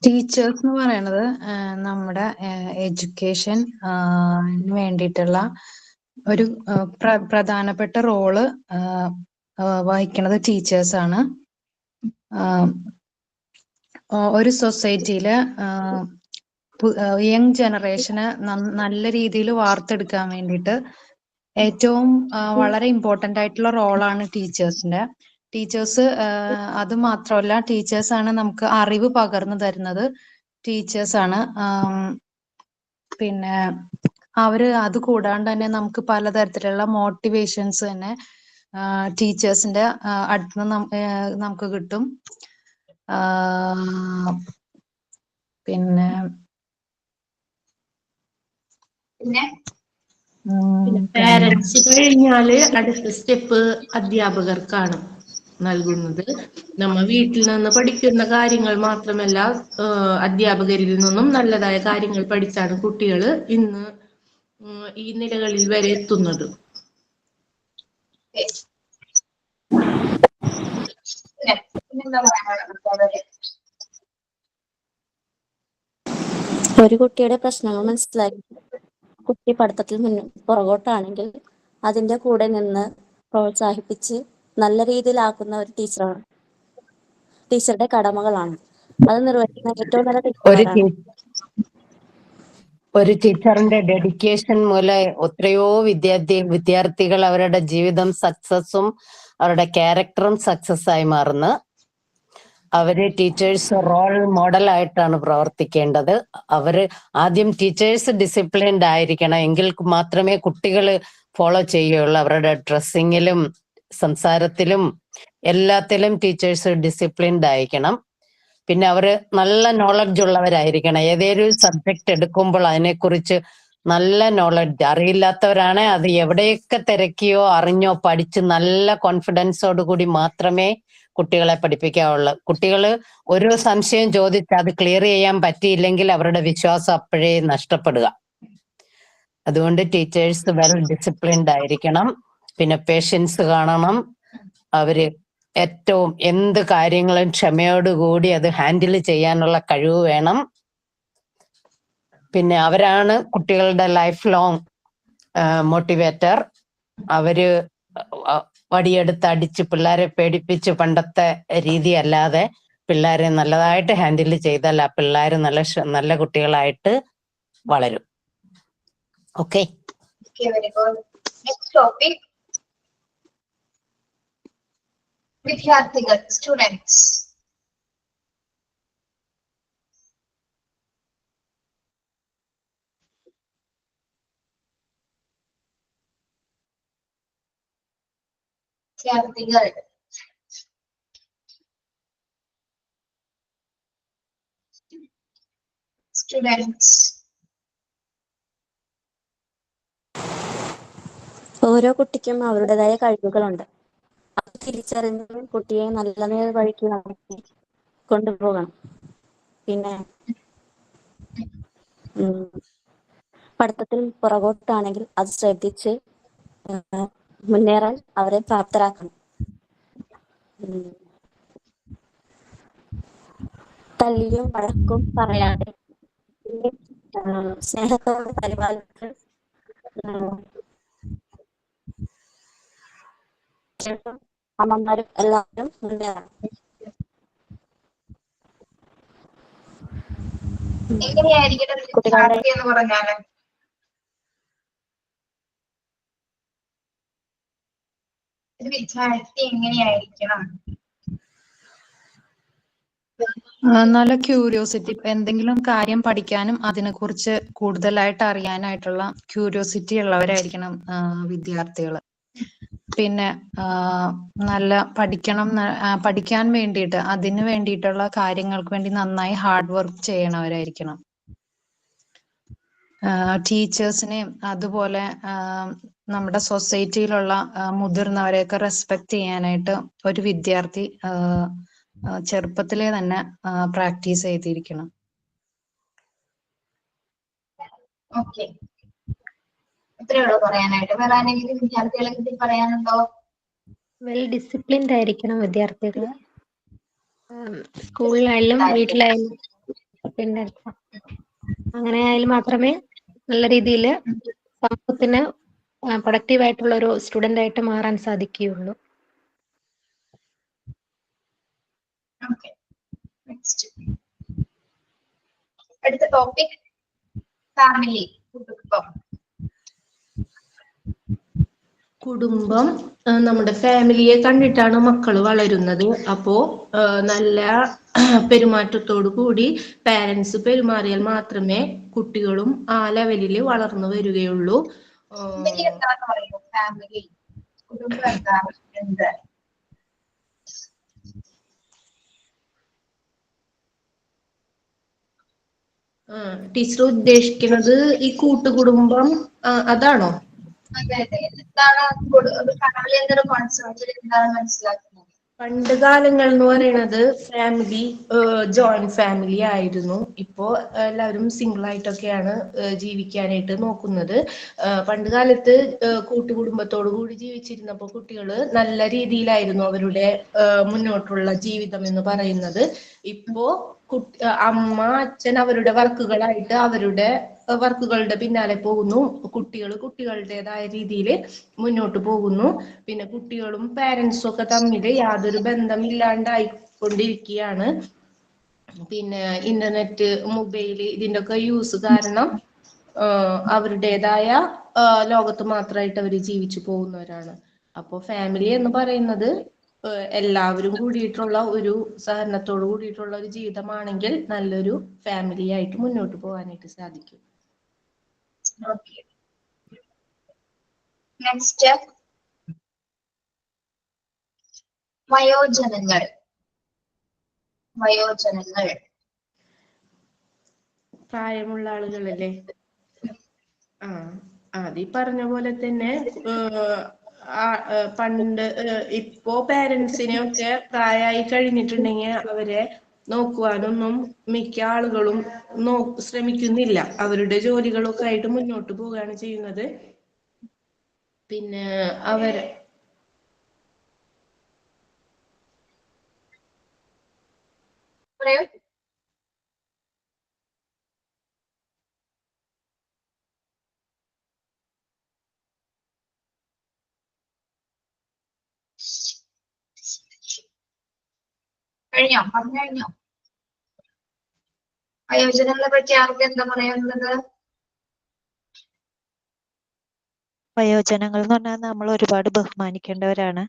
ടീച്ചേഴ്സ് എന്ന് പറയുന്നത് നമ്മുടെ എഡ്യൂക്കേഷൻ വേണ്ടിയിട്ടുള്ള ഒരു പ്രധാനപ്പെട്ട റോള് വഹിക്കുന്നത് ടീച്ചേഴ്സാണ്. ഒരു സൊസൈറ്റിയില് യങ് ജനറേഷന് നല്ല രീതിയിൽ വാർത്തെടുക്കാൻ വേണ്ടിയിട്ട് ഏറ്റവും വളരെ ഇമ്പോർട്ടൻ്റ് ആയിട്ടുള്ള റോളാണ് ടീച്ചേഴ്സിന്റെ. ടീച്ചേഴ്സ് അത് മാത്രമല്ല, ടീച്ചേഴ്സാണ് നമുക്ക് അറിവ് പകർന്നു തരുന്നത്. ടീച്ചേഴ്സാണ് പിന്നെ അവര് അത് കൂടാണ്ട് തന്നെ നമുക്ക് പലതരത്തിലുള്ള മോട്ടിവേഷൻസ് തന്നെ ടീച്ചേഴ്സിന്റെ അടുത്ത് നമുക്ക് കിട്ടും. പിന്നെ പാരന്റ്സ് കഴിഞ്ഞാല് അടുത്ത സ്റ്റെപ്പ് അധ്യാപകർക്കാണ് നൽകുന്നത്. നമ്മ വീട്ടിൽ നിന്ന് പഠിക്കുന്ന കാര്യങ്ങൾ മാത്രമല്ല, അധ്യാപകരിൽ നിന്നും നല്ലതായ കാര്യങ്ങൾ പഠിച്ചാണ് കുട്ടികൾ ഇന്ന് ഈ നിലകളിൽ വരെ എത്തുന്നത്. ഒരു കുട്ടിയുടെ പ്രശ്നങ്ങൾ മനസ്സിലാക്കി കുട്ടി പഠിത്തത്തിൽ പുറകോട്ടാണെങ്കിൽ അതിന്റെ കൂടെ നിന്ന് പ്രോത്സാഹിപ്പിച്ച് നല്ല രീതിയിലാക്കുന്ന ഒരു ടീച്ചറാണ്. ടീച്ചറുടെ കടമകളാണ് അത് നിർവഹിക്കുന്ന ഏറ്റവും നല്ല ടീച്ചറാണ്. ഒരു ടീച്ചറിന്റെ ഡെഡിക്കേഷൻ മൂലം എത്രയോ വിദ്യാർത്ഥികൾ അവരുടെ ജീവിതം സക്സസും അവരുടെ ക്യാരക്ടറും സക്സസ് ആയി മാറുന്നു. അവര് ടീച്ചേഴ്സ് റോൾ മോഡൽ ആയിട്ടാണ് പ്രവർത്തിക്കേണ്ടത്. അവര് ആദ്യം ടീച്ചേഴ്സ് ഡിസിപ്ലിൻഡ് ആയിരിക്കണം, എങ്കിൽ മാത്രമേ കുട്ടികൾ ഫോളോ ചെയ്യുകയുള്ളൂ. അവരുടെ ഡ്രസ്സിങ്ങിലും സംസാരത്തിലും എല്ലാത്തിലും ടീച്ചേഴ്സ് ഡിസിപ്ലിൻഡ് ആയിരിക്കണം. പിന്നെ അവര് നല്ല നോളജ് ഉള്ളവരായിരിക്കണം. ഏതൊരു സബ്ജക്ട് എടുക്കുമ്പോൾ അതിനെക്കുറിച്ച് നല്ല നോളജ്, അറിയില്ലാത്തവരാണ് അത് എവിടെയൊക്കെ തിരക്കിയോ അറിഞ്ഞോ പഠിച്ച് നല്ല കോൺഫിഡൻസോട് കൂടി മാത്രമേ കുട്ടികളെ പഠിപ്പിക്കാവുള്ളൂ. കുട്ടികൾ ഒരു സംശയം ചോദിച്ച് അത് ക്ലിയർ ചെയ്യാൻ പറ്റിയില്ലെങ്കിൽ അവരുടെ വിശ്വാസം അപ്പോഴേ നഷ്ടപ്പെടുക. അതുകൊണ്ട് ടീച്ചേഴ്സ് വെൽ ഡിസിപ്ലിൻഡ് ആയിരിക്കണം. പിന്നെ പേഷ്യൻസ് കാണണം. അവര് ഏറ്റവും എന്ത് കാര്യങ്ങളും ക്ഷമയോടുകൂടി അത് ഹാൻഡിൽ ചെയ്യാനുള്ള കഴിവ് വേണം. പിന്നെ അവരാണ് കുട്ടികളുടെ ലൈഫ് ലോങ് മോട്ടിവേറ്റർ. അവര് വടിയെടുത്ത് അടിച്ച് പിള്ളേരെ പേടിപ്പിച്ച് പണ്ടത്തെ രീതി അല്ലാതെ പിള്ളേരെ നല്ലതായിട്ട് ഹാൻഡിൽ ചെയ്താൽ ആ പിള്ളേർ നല്ല കുട്ടികളായിട്ട് വളരും. Okay. Okay, very good. Next topic. വിദ്യാർത്ഥികൾ, സ്റ്റുഡൻസ്. വിദ്യാർത്ഥികൾ. സ്റ്റുഡൻസ്. ഓരോ കുട്ടിക്കും അവരുടേതായ കഴിവുകളുണ്ട്. അത് തിരിച്ചറിഞ്ഞ് കുട്ടിയെ നല്ല വഴിക്ക് നടത്തി കൊണ്ടുപോകണം. പിന്നെ പഠിത്തത്തിൽ പുറകോട്ടാണെങ്കിൽ അത് ശ്രദ്ധിച്ച് മുന്നേറാൻ അവരെ പ്രാപ്തരാക്കണം. തല്ലിയും വഴക്കും പറയാതെ സ്നേഹത്തോടെ പരിപാലിച്ച് അമ്മമാരും എല്ലാവരും മുന്നേറണം. എങ്ങനെയായിരിക്കണം വിദ്യാർത്ഥി എന്ന് പറഞ്ഞാല്? ഒരു വിദ്യാർത്ഥി എങ്ങനെയായിരിക്കണം? നല്ല ക്യൂരിയോസിറ്റി, എന്തെങ്കിലും കാര്യം പഠിക്കാനും അതിനെക്കുറിച്ച് കൂടുതലായിട്ട് അറിയാനായിട്ടുള്ള ക്യൂരിയോസിറ്റി ഉള്ളവരായിരിക്കണം വിദ്യാർത്ഥികൾ. പിന്നെ നല്ല പഠിക്കാൻ വേണ്ടിയിട്ട് അതിന് വേണ്ടിയിട്ടുള്ള കാര്യങ്ങൾക്ക് വേണ്ടി നന്നായി ഹാർഡ് വർക്ക് ചെയ്യണവരായിരിക്കണം. ടീച്ചേഴ്സിനെയും അതുപോലെ നമ്മുടെ സൊസൈറ്റിയിലുള്ള മുതിർന്നവരെയൊക്കെ റെസ്പെക്ട് ചെയ്യാനായിട്ട് ഒരു വിദ്യാർത്ഥി ചെറുപ്പത്തിലെ തന്നെ പ്രാക്ടീസ് ചെയ്തിരിക്കണം. ഓക്കെ, ഇത്രയേ ഉള്ളൂ പറയാനായിട്ട്. വേറെ ആരെങ്കിലും വിദ്യാർത്ഥികളെ പറ്റി പറയാനുണ്ടോ? വെൽ ഡിസിപ്ലിൻഡ് ആയിരിക്കണം വിദ്യാർത്ഥികൾ. സ്കൂളിലായാലും വീട്ടിലായാലും പിന്നെ അങ്ങനെ ആയാലും മാത്രമേ നല്ല രീതിയിൽ സമൂഹത്തിന് പ്രൊഡക്റ്റീവ് ആയിട്ടുള്ള ഒരു സ്റ്റുഡന്റ് ആയിട്ട് മാറാൻ സാധിക്കുകയുള്ളൂ. Okay, next. അടുത്ത ടോപ്പിക് ഫാമിലി, കുടുംബം. കുടുംബം നമ്മുടെ ഫാമിലിയെ കണ്ടിട്ടാണ് മക്കൾ വളരുന്നത്. അപ്പോ നല്ല പെരുമാറ്റത്തോടു കൂടി പാരന്റ്സ് പെരുമാറിയാൽ മാത്രമേ കുട്ടികളും ആ ലെവലിൽ വളർന്നു വരികയുള്ളൂ. ഫാമിലി എന്താന്ന് പറയുന്നത്? ഫാമിലി, കുടുംബം എന്താണ്? എന്ത്? ടീച്ചർ ഉദ്ദേശിക്കുന്നത് ഈ കൂട്ടുകുടുംബം അതാണോ? അതെ അതെ. എന്താണ് ഫാമിലി എന്നൊരു കോൺസെപ്റ്റ് എന്താണ് മനസ്സിലാക്കുന്നത്? പണ്ട് കാലങ്ങൾ എന്ന് പറയുന്നത് ഫാമിലി ജോയിന്റ് ഫാമിലി ആയിരുന്നു. ഇപ്പോ എല്ലാവരും സിംഗിൾ ആയിട്ടൊക്കെയാണ് ജീവിക്കാനായിട്ട് നോക്കുന്നത്. പണ്ട് കാലത്ത് കൂട്ടുകുടുംബത്തോടു കൂടി ജീവിച്ചിരുന്നപ്പോൾ കുട്ടികൾ നല്ല രീതിയിലായിരുന്നു അവരുടെ മുന്നോട്ടുള്ള ജീവിതം എന്ന് പറയുന്നത്. ഇപ്പോ അമ്മ അച്ഛൻ അവരുടെ വർക്കുകളായിട്ട് അവരുടെ വർക്കുകളുടെ പിന്നാലെ പോകുന്നു. കുട്ടികൾ കുട്ടികളുടേതായ രീതിയിൽ മുന്നോട്ട് പോകുന്നു. പിന്നെ കുട്ടികളും പാരന്റ്സും ഒക്കെ തമ്മിൽ യാതൊരു ബന്ധമില്ലാണ്ടായിക്കൊണ്ടിരിക്കുകയാണ്. പിന്നെ ഇന്റർനെറ്റ്, മൊബൈൽ ഇതിന്റെ ഒക്കെ യൂസ് കാരണം അവരുടേതായ ലോകത്ത് മാത്രമായിട്ട് അവർ ജീവിച്ചു പോകുന്നവരാണ്. അപ്പോൾ ഫാമിലി എന്ന് പറയുന്നത് എല്ലാവരും കൂടിയിട്ടുള്ള ഒരു സഹകരണത്തോട് കൂടിയിട്ടുള്ള ഒരു ജീവിതമാണെങ്കിൽ നല്ലൊരു ഫാമിലി ആയിട്ട് മുന്നോട്ട് പോകാനായിട്ട് സാധിക്കും. നെക്സ്റ്റ്, വയോജനങ്ങൾ. വയോജനങ്ങൾ പ്രായമുള്ള ആളുകളല്ലേ? അത് ഈ പറഞ്ഞ പോലെ തന്നെ പണ്ട് ഇപ്പോ പാരന്റ്സിനെയൊക്കെ പ്രായമായി കഴിഞ്ഞിട്ടുണ്ടെങ്കിൽ അവരെ നോക്കുവാനൊന്നും മിക്ക ആളുകളും ശ്രമിക്കുന്നില്ല. അവരുടെ ജോലികളൊക്കെ ആയിട്ട് മുന്നോട്ട് പോവുകയാണ് ചെയ്യുന്നത്. പിന്നെ അവര് കഴിഞ്ഞോ? പറഞ്ഞു കഴിഞ്ഞോ? വയോജനങ്ങളെ പറ്റി ആർക്ക് എന്താ പറയാനുള്ളത്? വയോജനങ്ങൾ എന്ന് പറഞ്ഞാൽ നമ്മൾ ഒരുപാട് ബഹുമാനിക്കേണ്ടവരാണ്.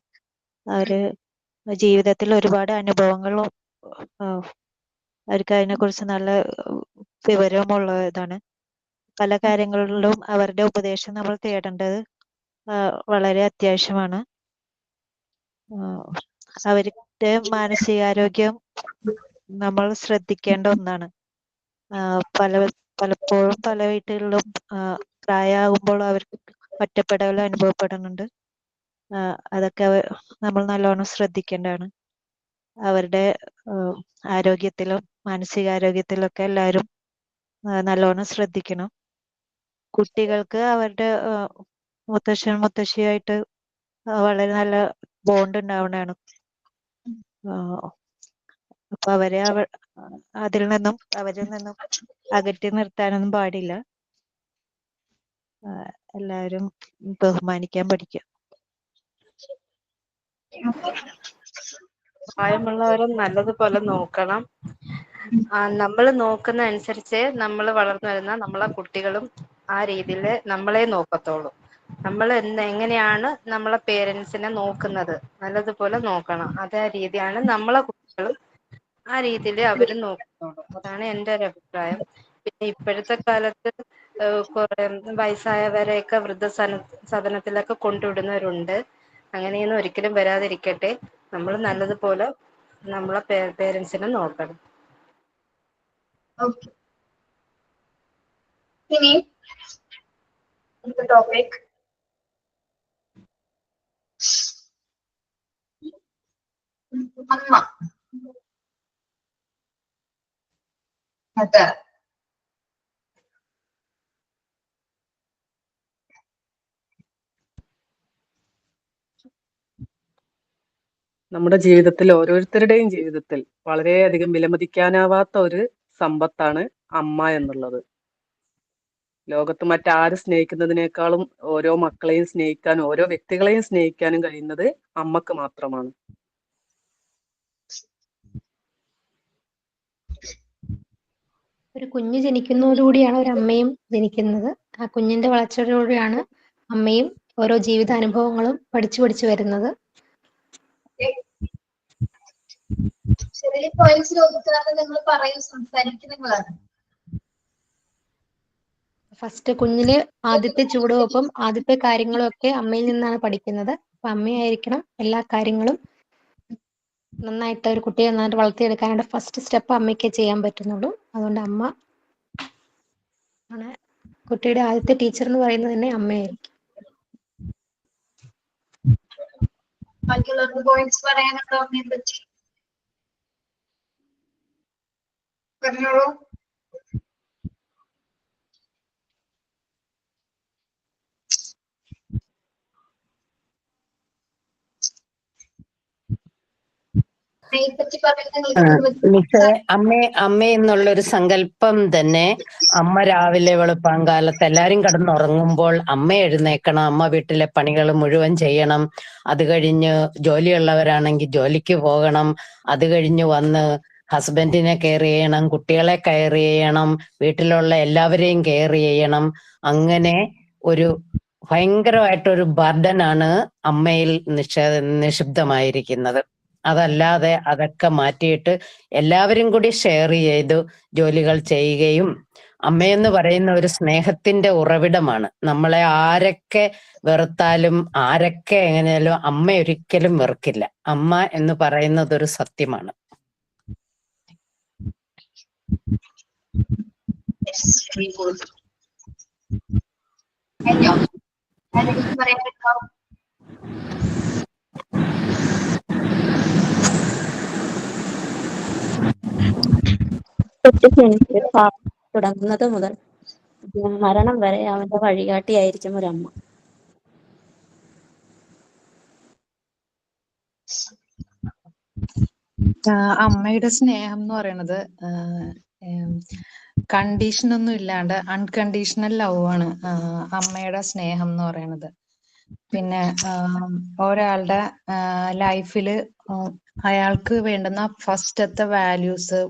അവര് ജീവിതത്തിൽ ഒരുപാട് അനുഭവങ്ങളും അവർക്ക് അതിനെക്കുറിച്ച് നല്ല വിവരമുള്ള ഇതാണ്. പല കാര്യങ്ങളിലും അവരുടെ ഉപദേശം നമ്മൾ തേടേണ്ടത് വളരെ അത്യാവശ്യമാണ്. അവരുടെ മാനസികാരോഗ്യം നമ്മൾ ശ്രദ്ധിക്കേണ്ട ഒന്നാണ്. പലപ്പോഴും പല വീട്ടുകളിലും പ്രായമാകുമ്പോൾ അവർക്ക് ഒറ്റപ്പെടൽ അനുഭവപ്പെടുന്നുണ്ട്. അതൊക്കെ നമ്മൾ നല്ലോണം ശ്രദ്ധിക്കേണ്ടതാണ്. അവരുടെ ആരോഗ്യത്തിലും മാനസികാരോഗ്യത്തിലൊക്കെ എല്ലാവരും നല്ലോണം ശ്രദ്ധിക്കണം. കുട്ടികൾക്ക് അവരുടെ മുത്തശ്ശൻ മുത്തശ്ശിയായിട്ട് വളരെ നല്ല ബോണ്ട് ഉണ്ടാവുന്നതാണ്. അപ്പൊ അവരിൽ നിന്നും അകറ്റി നിർത്താനൊന്നും പാടില്ല. എല്ലാവരും ബഹുമാനിക്കാൻ പഠിക്കുക. പ്രായമുള്ളവരെ നല്ലതുപോലെ നോക്കണം. നമ്മൾ നോക്കുന്ന അനുസരിച്ച് നമ്മൾ വളർന്നു വരുന്ന നമ്മളെ കുട്ടികളും ആ രീതിയിൽ നമ്മളെ നോക്കത്തുള്ളൂ. നമ്മൾ എങ്ങനെയാണ് നമ്മളെ പേരൻസിനെ നോക്കുന്നത് നല്ലതുപോലെ നോക്കണം. അതേ രീതിയാണ് നമ്മളെ കുട്ടികളും ആ രീതിയിൽ അവർ നോക്കുന്നുള്ളൂ. അതാണ് എൻ്റെ ഒരു അഭിപ്രായം. പിന്നെ ഇപ്പോഴത്തെ കാലത്ത് കുറെ വയസ്സായവരെയൊക്കെ വൃദ്ധസദനത്തിലൊക്കെ കൊണ്ടുവിടുന്നവരുണ്ട്. അങ്ങനെയൊന്നും ഒരിക്കലും വരാതിരിക്കട്ടെ. നമ്മൾ നല്ലതുപോലെ നമ്മളെ പേരൻസിനെ നോക്കണം. ഓക്കെ, ഇനി ടോപ്പിക് അമ്മ. മദർ. നമ്മുടെ ജീവിതത്തിൽ ഓരോരുത്തരുടെയും ജീവിതത്തിൽ വളരെയധികം വിലമതിക്കാനാവാത്ത ഒരു സമ്പത്താണ് അമ്മ എന്നുള്ളത്. ലോകത്ത് മറ്റാര് സ്നേഹിക്കുന്നതിനേക്കാളും ഓരോ മക്കളെയും സ്നേഹിക്കാനും ഓരോ വ്യക്തികളെയും സ്നേഹിക്കാനും കഴിയുന്നത് അമ്മക്ക് മാത്രമാണ്. ഒരു കുഞ്ഞ് ജനിക്കുന്നതോടുകൂടിയാണ് ഒരു അമ്മയും ജനിക്കുന്നത്. ആ കുഞ്ഞിന്റെ വളർച്ചയോടുകൂടിയാണ് അമ്മയും ഓരോ ജീവിതാനുഭവങ്ങളും പഠിച്ചു വരുന്നത്. ചെറിയ പോയിന്റ്സ് ചോദിക്കാതെ നിങ്ങൾ പറയൂ, സംസാരിക്കുന്നതാണ്. ഫസ്റ്റ് കുഞ്ഞിന് ആദ്യത്തെ ചുവടുവെപ്പും ആദ്യത്തെ കാര്യങ്ങളും ഒക്കെ അമ്മയിൽ നിന്നാണ് പഠിക്കുന്നത്. അപ്പൊ അമ്മയായിരിക്കണം എല്ലാ കാര്യങ്ങളും. നന്നായിട്ട് ഒരു കുട്ടിയെ നന്നായിട്ട് വളർത്തിയെടുക്കാനായിട്ട് ഫസ്റ്റ് സ്റ്റെപ്പ് അമ്മയ്ക്ക് ചെയ്യാൻ പറ്റുന്നുള്ളൂ. അതുകൊണ്ട് അമ്മ ആണ് കുട്ടിയുടെ ആദ്യത്തെ ടീച്ചർ എന്ന് പറയുന്നത് തന്നെ അമ്മയായിരിക്കും. ബാക്കിയുള്ളവർക്ക് പോയിന്റ്സ് പറയാനുണ്ടോ അമ്മയെ പറ്റി? പറഞ്ഞോളൂ. അമ്മ എന്നുള്ളൊരു സങ്കല്പം തന്നെ. അമ്മ രാവിലെ വെളുപ്പാങ്കാലത്ത് എല്ലാരും കിടന്നുറങ്ങുമ്പോൾ അമ്മ എഴുന്നേക്കണം, അമ്മ വീട്ടിലെ പണികൾ മുഴുവൻ ചെയ്യണം. അത് കഴിഞ്ഞ് ജോലിയുള്ളവരാണെങ്കിൽ ജോലിക്ക് പോകണം. അത് കഴിഞ്ഞ് വന്ന് ഹസ്ബൻഡിനെ കെയർ ചെയ്യണം, കുട്ടികളെ കെയർ ചെയ്യണം, വീട്ടിലുള്ള എല്ലാവരെയും കെയർ ചെയ്യണം. അങ്ങനെ ഒരു ഭയങ്കരമായിട്ടൊരു ബർഡനാണ് അമ്മയിൽ നിക്ഷിപ്തമായിരിക്കുന്നത്. അതല്ലാതെ അതൊക്കെ മാറ്റിയിട്ട് എല്ലാവരും കൂടി ഷെയർ ചെയ്ത് ജോലികൾ ചെയ്യുകയും, അമ്മയെന്ന് പറയുന്ന ഒരു സ്നേഹത്തിന്റെ ഉറവിടമാണ്. നമ്മളെ ആരൊക്കെ വെറുത്താലും ആരൊക്കെ എങ്ങനെയാലും അമ്മ ഒരിക്കലും വെറുക്കില്ല. അമ്മ എന്ന് പറയുന്നത് ഒരു സത്യമാണ്. തുടങ്ങുന്നത് മുതൽ മരണം വരെ അവന്റെ വഴികാട്ടിയായിരിക്കും ഒരമ്മ. അമ്മയുടെ സ്നേഹം എന്ന് പറയുന്നത് കണ്ടീഷൻ ഒന്നും ഇല്ലാണ്ട് അൺകണ്ടീഷണൽ ലവ് ആണ് അമ്മയുടെ സ്നേഹം എന്ന് പറയുന്നത്. പിന്നെ ഒരാളുടെ ലൈഫില് അയാൾക്ക് വേണ്ടുന്ന ഫസ്റ്റത്തെ വാല്യൂസ്,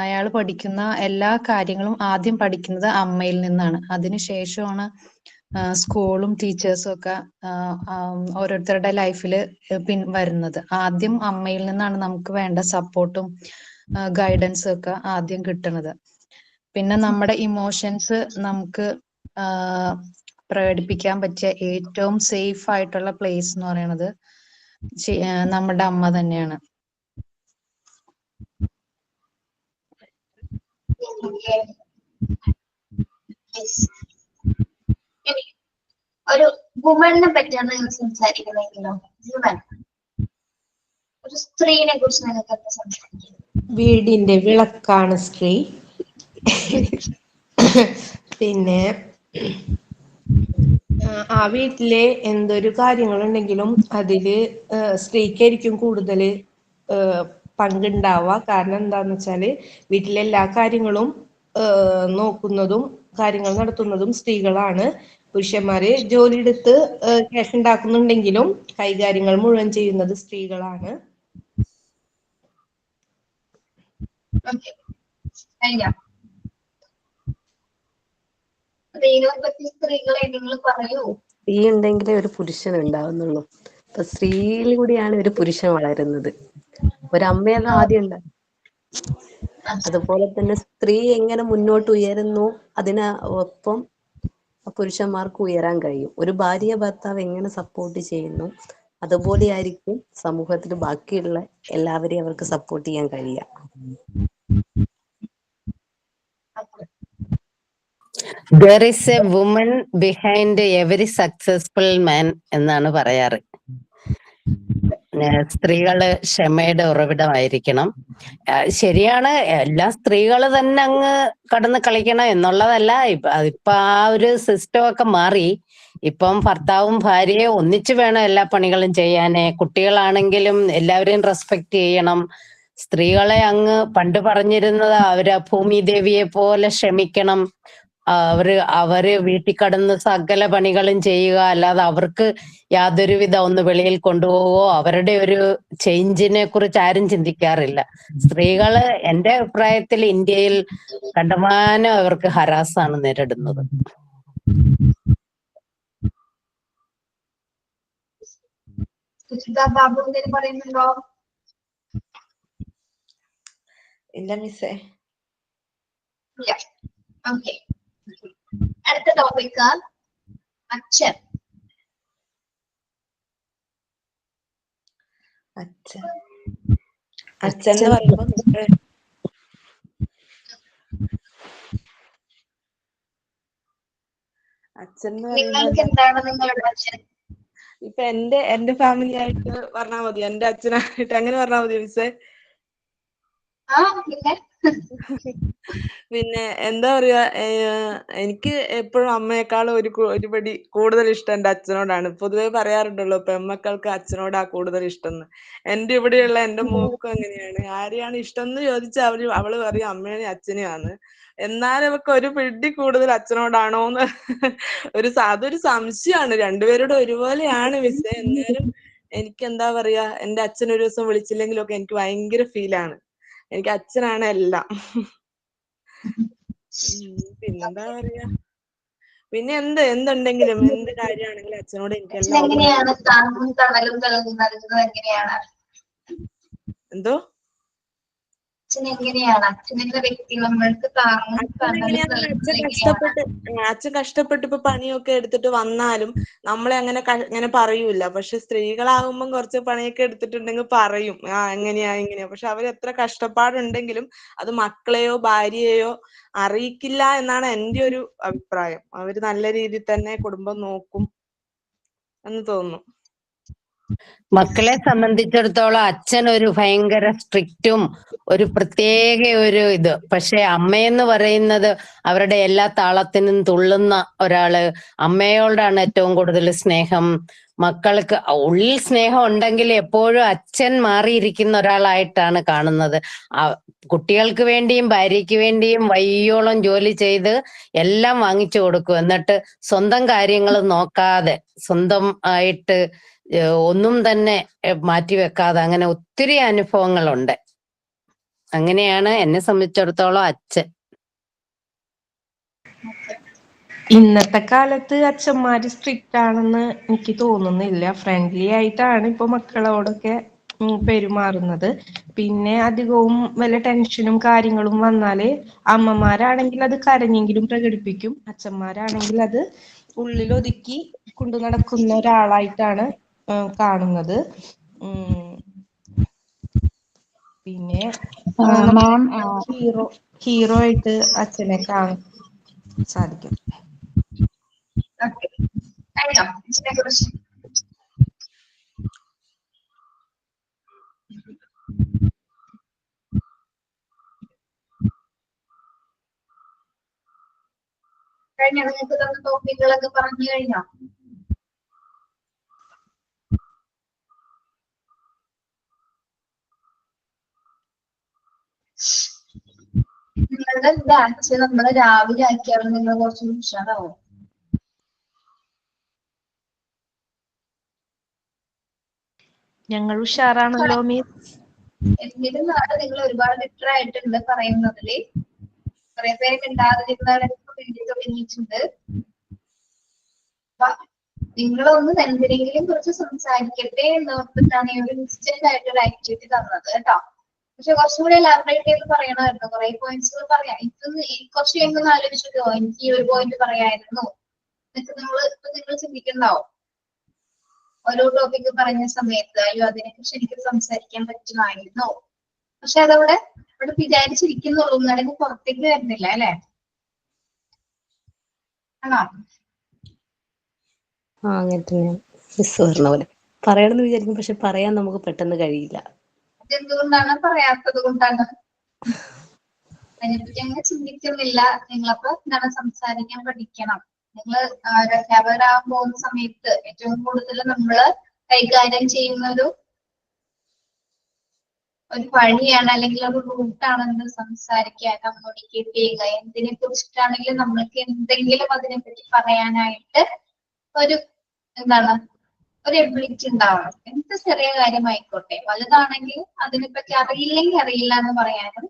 അയാൾ പഠിക്കുന്ന എല്ലാ കാര്യങ്ങളും ആദ്യം പഠിക്കുന്നത് അമ്മയിൽ നിന്നാണ്. അതിനുശേഷമാണ് സ്കൂളും ടീച്ചേഴ്സും ഒക്കെ ഓരോരുത്തരുടെ ലൈഫിൽ വരുന്നത്. ആദ്യം അമ്മയിൽ നിന്നാണ് നമുക്ക് വേണ്ട സപ്പോർട്ടും ഗൈഡൻസും ഒക്കെ ആദ്യം കിട്ടുന്നത്. പിന്നെ നമ്മുടെ ഇമോഷൻസ് നമുക്ക് പ്രകടിപ്പിക്കാൻ പറ്റിയ ഏറ്റവും സേഫ് ആയിട്ടുള്ള പ്ലേസ് എന്ന് പറയുന്നത് നമ്മുടെ അമ്മ തന്നെയാണ്. ഒരു വുമണിനെ പറ്റിയാണ് നിങ്ങൾ സംസാരിക്കുന്നതെങ്കിലോ? വുമൺ, ഒരു സ്ത്രീനെ കുറിച്ച് നിങ്ങൾക്ക് എന്താ സംസാരിക്കുന്നത്? വീടിന്റെ വിളക്കാണ് സ്ത്രീ. പിന്നെ ആ വീട്ടിലെ എന്തൊരു കാര്യങ്ങളുണ്ടെങ്കിലും അതില് സ്ത്രീക്കായിരിക്കും കൂടുതൽ പങ്കുണ്ടാവുക. കാരണം എന്താന്ന് വെച്ചാല് വീട്ടിലെ എല്ലാ കാര്യങ്ങളും നോക്കുന്നതും കാര്യങ്ങൾ നടത്തുന്നതും സ്ത്രീകളാണ്. പുരുഷന്മാര് ജോലിയെടുത്ത് ക്യാഷ് ഉണ്ടാക്കുന്നുണ്ടെങ്കിലും കൈകാര്യങ്ങൾ മുഴുവൻ ചെയ്യുന്നത് സ്ത്രീകളാണ്. സ്ത്രീകളെ നിങ്ങൾ പറയൂ. സ്ത്രീ ഉണ്ടെങ്കിലേ ഒരു പുരുഷൻ ഉണ്ടാവുന്നുള്ളൂ. അപ്പൊ സ്ത്രീയിൽ കൂടിയാണ് ഒരു പുരുഷൻ വളരുന്നത്. ഒരമ്മയാണ് ആദ്യം ഉണ്ടാകും. അതുപോലെ തന്നെ സ്ത്രീ എങ്ങനെ മുന്നോട്ട് ഉയരുന്നു അതിന് ഒപ്പം പുരുഷന്മാർക്ക് ഉയരാൻ കഴിയും. ഒരു ഭാര്യ ഭർത്താവ് എങ്ങനെ സപ്പോർട്ട് ചെയ്യുന്നു അതുപോലെ ആയിരിക്കും സമൂഹത്തിൽ ബാക്കിയുള്ള എല്ലാവരെയും അവർക്ക് സപ്പോർട്ട് ചെയ്യാൻ കഴിയുക. There is a woman behind every successful man എന്നാണ് പറയാറ്. സ്ത്രീകള് ക്ഷമയുടെ ഉറവിടമായിരിക്കണം. ശരിയാണ്, എല്ലാ സ്ത്രീകള് തന്നെ അങ്ങ് കടന്ന് കളിക്കണം എന്നുള്ളതല്ല. ഇപ്പൊ ആ ഒരു സിസ്റ്റം ഒക്കെ മാറി. ഇപ്പം ഭർത്താവും ഭാര്യയും ഒന്നിച്ചു വേണം എല്ലാ പണികളും ചെയ്യാന്. കുട്ടികളാണെങ്കിലും എല്ലാവരെയും റെസ്പെക്ട് ചെയ്യണം. സ്ത്രീകളെ അങ്ങ് പണ്ട് പറഞ്ഞിരുന്നത് അവര് ഭൂമി ദേവിയെ പോലെ ക്ഷമിക്കണം, അവര് വീട്ടിൽ കടന്ന് സകല പണികളും ചെയ്യുക, അല്ലാതെ അവർക്ക് യാതൊരുവിധ ഒന്ന് വെളിയിൽ കൊണ്ടുപോവോ അവരുടെ ഒരു ചേഞ്ചിനെ കുറിച്ച് ആരും ചിന്തിക്കാറില്ല. സ്ത്രീകള് എന്റെ അഭിപ്രായത്തിൽ ഇന്ത്യയിൽ കണ്ടമാനം അവർക്ക് ഹരാസാണ് നേരിടുന്നത്. ബാബു എന്തെങ്കിലും പറയുന്നുണ്ടോ? ഇല്ല മിസ്സേ. ഓക്കെ, അടുത്ത ടോപ്പിക് അച്ഛൻ. അച്ഛൻ എന്ന് പറയുമ്പോ നിങ്ങൾക്ക് എന്താണ് നിങ്ങളുടെ അച്ഛൻ? ഇപ്പൊ എന്റെ ഫാമിലി ആയിട്ട് പറഞ്ഞാൽ മതി, എന്റെ അച്ഛനായിട്ട് അങ്ങനെ പറഞ്ഞാൽ മതി മിസ്സേ. പിന്നെ എന്താ പറയാ, എനിക്ക് എപ്പോഴും അമ്മയെക്കാളും ഒരുപടി കൂടുതൽ ഇഷ്ടം എന്റെ അച്ഛനോടാണ്. പൊതുവെ പറയാറുണ്ടല്ലോ പെൺമക്കൾക്ക് അച്ഛനോടാ കൂടുതൽ ഇഷ്ടം എന്ന്. എന്റെ ഇവിടെയുള്ള എന്റെ മോക്കും അങ്ങനെയാണ്. ആരെയാണ് ഇഷ്ടം എന്ന് ചോദിച്ചാൽ അവള് പറയും അമ്മേനെ അച്ഛനെയാണ്. എന്നാൽ അവർക്ക് ഒരു പിടി കൂടുതൽ അച്ഛനോടാണോന്ന് അതൊരു സംശയമാണ്. രണ്ടുപേരോടും ഒരുപോലെയാണ് മിസ്സേ. എന്നാലും എനിക്ക് എന്താ പറയാ, എന്റെ അച്ഛൻ ഒരു ദിവസം വിളിച്ചില്ലെങ്കിലൊക്കെ എനിക്ക് ഭയങ്കര ഫീലാണ്. എനിക്ക് അച്ഛനാണ് എല്ലാം. പിന്നെന്താ പറയാ, പിന്നെ എന്തുണ്ടെങ്കിലും എന്ത് കാര്യമാണെങ്കിലും അച്ഛനോട് എനിക്ക് എന്തോ അച്ഛൻ കഷ്ടപ്പെട്ട് ഇപ്പൊ പണിയൊക്കെ എടുത്തിട്ട് വന്നാലും നമ്മളെ അങ്ങനെ പറയൂല. പക്ഷെ സ്ത്രീകളാകുമ്പം കുറച്ച് പണിയൊക്കെ എടുത്തിട്ടുണ്ടെങ്കിൽ പറയും എങ്ങനെയാ. പക്ഷെ അവർ എത്ര കഷ്ടപ്പാടുണ്ടെങ്കിലും അത് മക്കളെയോ ഭാര്യയെയോ അറിയിക്കില്ല എന്നാണ് എന്റെ ഒരു അഭിപ്രായം. അവര് നല്ല രീതിയിൽ തന്നെ കുടുംബം നോക്കും എന്ന് തോന്നുന്നു. മക്കളെ സംബന്ധിച്ചിടത്തോളം അച്ഛൻ ഒരു ഭയങ്കര സ്ട്രിക്റ്റും ഒരു പ്രത്യേക ഒരു ഇത്. പക്ഷെ അമ്മയെന്ന് പറയുന്നത് അവരുടെ എല്ലാ താളത്തിനും തുള്ളുന്ന ഒരാള്. അമ്മയോടാണ് ഏറ്റവും കൂടുതൽ സ്നേഹം. മക്കൾക്ക് ഉള്ളിൽ സ്നേഹം ഉണ്ടെങ്കിൽ എപ്പോഴും അച്ഛൻ മാറിയിരിക്കുന്ന ഒരാളായിട്ടാണ് കാണുന്നത്. കുട്ടികൾക്ക് വേണ്ടിയും ഭാര്യയ്ക്ക് വേണ്ടിയും വയ്യോളം ജോലി ചെയ്ത് എല്ലാം വാങ്ങിച്ചു കൊടുക്കും. എന്നിട്ട് സ്വന്തം കാര്യങ്ങൾ നോക്കാതെ സ്വന്തം ആയിട്ട് ഒന്നും തന്നെ മാറ്റിവെക്കാതെ അങ്ങനെ ഒത്തിരി അനുഭവങ്ങളുണ്ട്. അങ്ങനെയാണ് എന്നെ സംബന്ധിച്ചിടത്തോളം അച്ഛൻ. ഇന്നത്തെ കാലത്ത് അച്ഛന്മാര് സ്ട്രിക്റ്റ് ആണെന്ന് എനിക്ക് തോന്നുന്നില്ല. ഫ്രണ്ട്ലി ആയിട്ടാണ് ഇപ്പൊ മക്കളോടൊക്കെ പെരുമാറുന്നത്. പിന്നെ അധികവും വല്ല ടെൻഷനും കാര്യങ്ങളും വന്നാല് അമ്മമാരാണെങ്കിൽ അത് കരഞ്ഞെങ്കിലും പ്രകടിപ്പിക്കും. അച്ഛന്മാരാണെങ്കിൽ അത് ഉള്ളിലൊതുക്കി കൊണ്ടു നടക്കുന്ന ഒരാളായിട്ടാണ് കാണുന്നത്. പിന്നെ മാം ഹീറോ ആയിട്ട് അച്ഛനെ കാണാൻ സാധിക്കും. കഴിഞ്ഞ നിങ്ങൾക്ക് തന്ന ടോപ്പിക്കുകളൊക്കെ പറഞ്ഞു കഴിഞ്ഞോ? നിങ്ങളുടെ ബാച്ച് നമ്മള് രാവിലെ ആക്കിയാലും നിങ്ങൾ കുറച്ച് ഉഷാറാവും. ഞങ്ങൾ ഉഷാറാണല്ലോ മിസ്. എന്നിട്ടും നിങ്ങൾ ഒരുപാട് ലിറ്റർ ആയിട്ടുണ്ട് പറയുന്നതില്. കുറെ പേരൊക്കെ തുടങ്ങിയിട്ടുണ്ട്. നിങ്ങളൊന്ന് എന്തിനെങ്കിലും കുറിച്ച് സംസാരിക്കട്ടെ എന്നോർത്തിട്ടാണ് ഈ ഒരു ഇൻസ്റ്റന്റ് ആയിട്ടൊരു ആക്ടിവിറ്റി തന്നത് കേട്ടോ. പക്ഷെ കുറച്ചും കൂടി എലാബറേറ്റ് ചെയ്ത് പറയണമായിരുന്നു. കുറെ പോയിന്റ്സുകൾ പറയാം. കുറച്ച് കഴിയുമ്പോൾ ആലോചിച്ചിട്ടോ എനിക്ക് ഈ ഒരു പോയിന്റ് പറയായിരുന്നു എന്നൊക്കെ നിങ്ങൾ ചിന്തിക്കുന്നുണ്ടാവും. ഓരോ ടോപ്പിക് പറഞ്ഞ സമയത്ത് അയ്യോ അതിനെക്കുറിച്ച് എനിക്ക് സംസാരിക്കാൻ പറ്റുമായിരുന്നു. പക്ഷെ അതവിടെ വിചാരിച്ചിരിക്കുന്നുള്ളൂ, എന്നാലും പുറത്തേക്ക് വരുന്നില്ല അല്ലെ? ആണോ? അങ്ങനെ തന്നെ മിസ് പറഞ്ഞ പോലെ പറയണമെന്ന് വിചാരിക്കും, പക്ഷെ പറയാൻ നമുക്ക് പെട്ടെന്ന് കഴിയില്ല. അതെന്തുകൊണ്ടാണ്? പറയാത്തത് കൊണ്ടാണ്. അതിനെപ്പറ്റി അങ്ങനെ ചിന്തിക്കുന്നില്ല. നിങ്ങളപ്പോ എന്താണ് സംസാരിക്കാൻ പഠിക്കണം. നിങ്ങൾ അധ്യാപകരാകാൻ പോകുന്ന സമയത്ത് ഏറ്റവും കൂടുതൽ നമ്മള് കൈകാര്യം ചെയ്യുന്ന ഒരു വഴിയാണ് അല്ലെങ്കിൽ ഒരു റൂട്ടാണെന്ന് സംസാരിക്കുക, കമ്മ്യൂണിക്കേറ്റ് ചെയ്യുക. എന്തിനെ കുറിച്ചിട്ടാണെങ്കിലും നമ്മൾക്ക് എന്തെങ്കിലും അതിനെപ്പറ്റി പറയാനായിട്ട് ഒരു ഒരു എബിലിറ്റി ഉണ്ടാവണം. എന്ത് ചെറിയ കാര്യമായിക്കോട്ടെ, വലുതാണെങ്കിൽ അതിനെപ്പറ്റി അറിയില്ലെങ്കിൽ അറിയില്ല എന്ന് പറയാനും,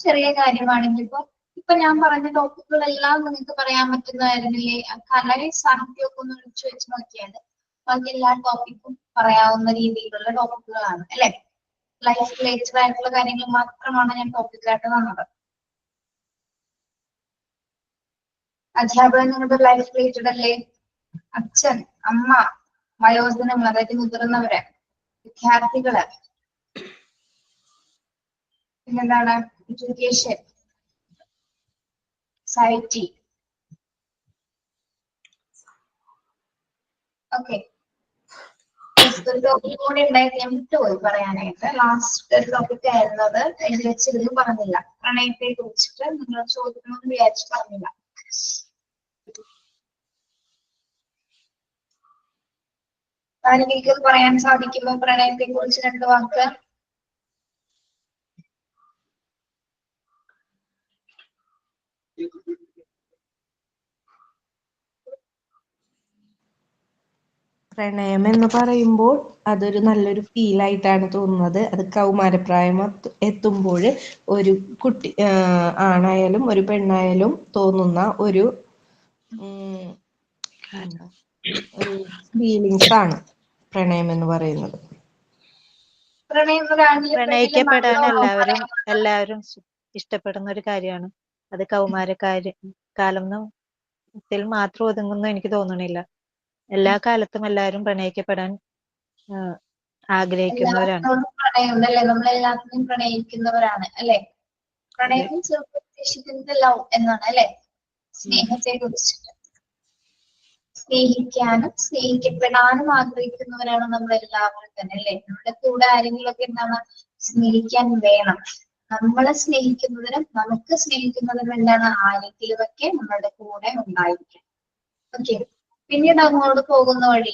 ചെറിയ കാര്യമാണെങ്കിൽ ഇപ്പൊ ഞാൻ പറഞ്ഞ ടോപ്പിക്കുകളെല്ലാം നിങ്ങൾക്ക് പറയാൻ പറ്റുന്നതായിരുന്നില്ലേ? കലയും സാഹിത്യമൊക്കെ ഒന്ന് വിളിച്ചു വെച്ച് നോക്കിയാൽ ബാക്കി എല്ലാ ടോപ്പിക്കും പറയാവുന്ന രീതിയിലുള്ള ടോപ്പിക്കുകളാണ് അല്ലെ? ലൈഫ് റിലേറ്റഡ് ആയിട്ടുള്ള കാര്യങ്ങൾ മാത്രമാണ് ഞാൻ ടോപ്പിക്കായിട്ട് തന്നത്. അധ്യാപകൻ നിങ്ങളുടെ ലൈഫ് റിലേറ്റഡ് അല്ലേ? അച്ഛൻ, അമ്മ, വയോജനങ്ങൾ, അതായത് മുതിർന്നവര്, വിദ്യാർത്ഥികള്, പിന്നെന്താണ് എഡ്യൂക്കേഷൻ, സൊസൈറ്റി. ഓക്കെ, ഒരു ടോപ്പിക് കൂടി ഉണ്ടായിട്ട് ഞാൻ വിട്ടുപോയി പറയാനായിട്ട്. ലാസ്റ്റ് ടോപ്പിക് ആയിരുന്നത് എഴുതി വെച്ചിരുന്നു പറഞ്ഞില്ല. പ്രണയത്തെ കുറിച്ചിട്ട് നിങ്ങൾ ചോദിക്കണമെന്ന് വിചാരിച്ചു പറഞ്ഞില്ല. ആരെങ്കിലും പറയാൻ സാധിക്കുമോ പ്രണയത്തെ കുറിച്ച് 2 വാക്ക്? പ്രണയം എന്ന് പറയുമ്പോൾ അതൊരു നല്ലൊരു ഫീൽ ആയിട്ടാണ് തോന്നുന്നത്. അത് കൗമാരപ്രായം എത്തുമ്പോൾ ഒരു കുട്ടി ആണായാലും ഒരു പെണ്ണായാലും തോന്നുന്ന ഒരു ഫീലിങ്സ് ആണ് പ്രണയം എന്ന് പറയുന്നത്. പ്രണയിക്കപ്പെടാൻ എല്ലാവരും ഇഷ്ടപ്പെടുന്ന ഒരു കാര്യമാണ്. അത് കാലം മാത്രം ഒതുങ്ങുന്നു എനിക്ക് തോന്നണില്ല. എല്ലാ കാലത്തും എല്ലാവരും പ്രണയിക്കപ്പെടാൻ ആഗ്രഹിക്കുന്നവരാണ്. നമ്മളെല്ലാത്തിനും പ്രണയിക്കുന്നവരാണ് അല്ലെ? പ്രണയം ഉദ്ദേശിക്കുന്നത് ലവ് എന്നാണ് അല്ലെ? സ്നേഹത്തെ കുറിച്ചിട്ട്. സ്നേഹിക്കാനും സ്നേഹിക്കപ്പെടാനും ആഗ്രഹിക്കുന്നവരാണ് നമ്മളെല്ലാവരും തന്നെ അല്ലെ? നമ്മുടെ കൂടെ ആരെങ്കിലുമൊക്കെ സ്നേഹിക്കാൻ വേണം. നമ്മളെ സ്നേഹിക്കുന്നതിനും നമുക്ക് സ്നേഹിക്കുന്നതിനും ആരെങ്കിലുമൊക്കെ നമ്മളുടെ കൂടെ ഉണ്ടായിരിക്കും. ഓക്കെ, പിന്നീട് അങ്ങോട്ട് പോകുന്ന വഴി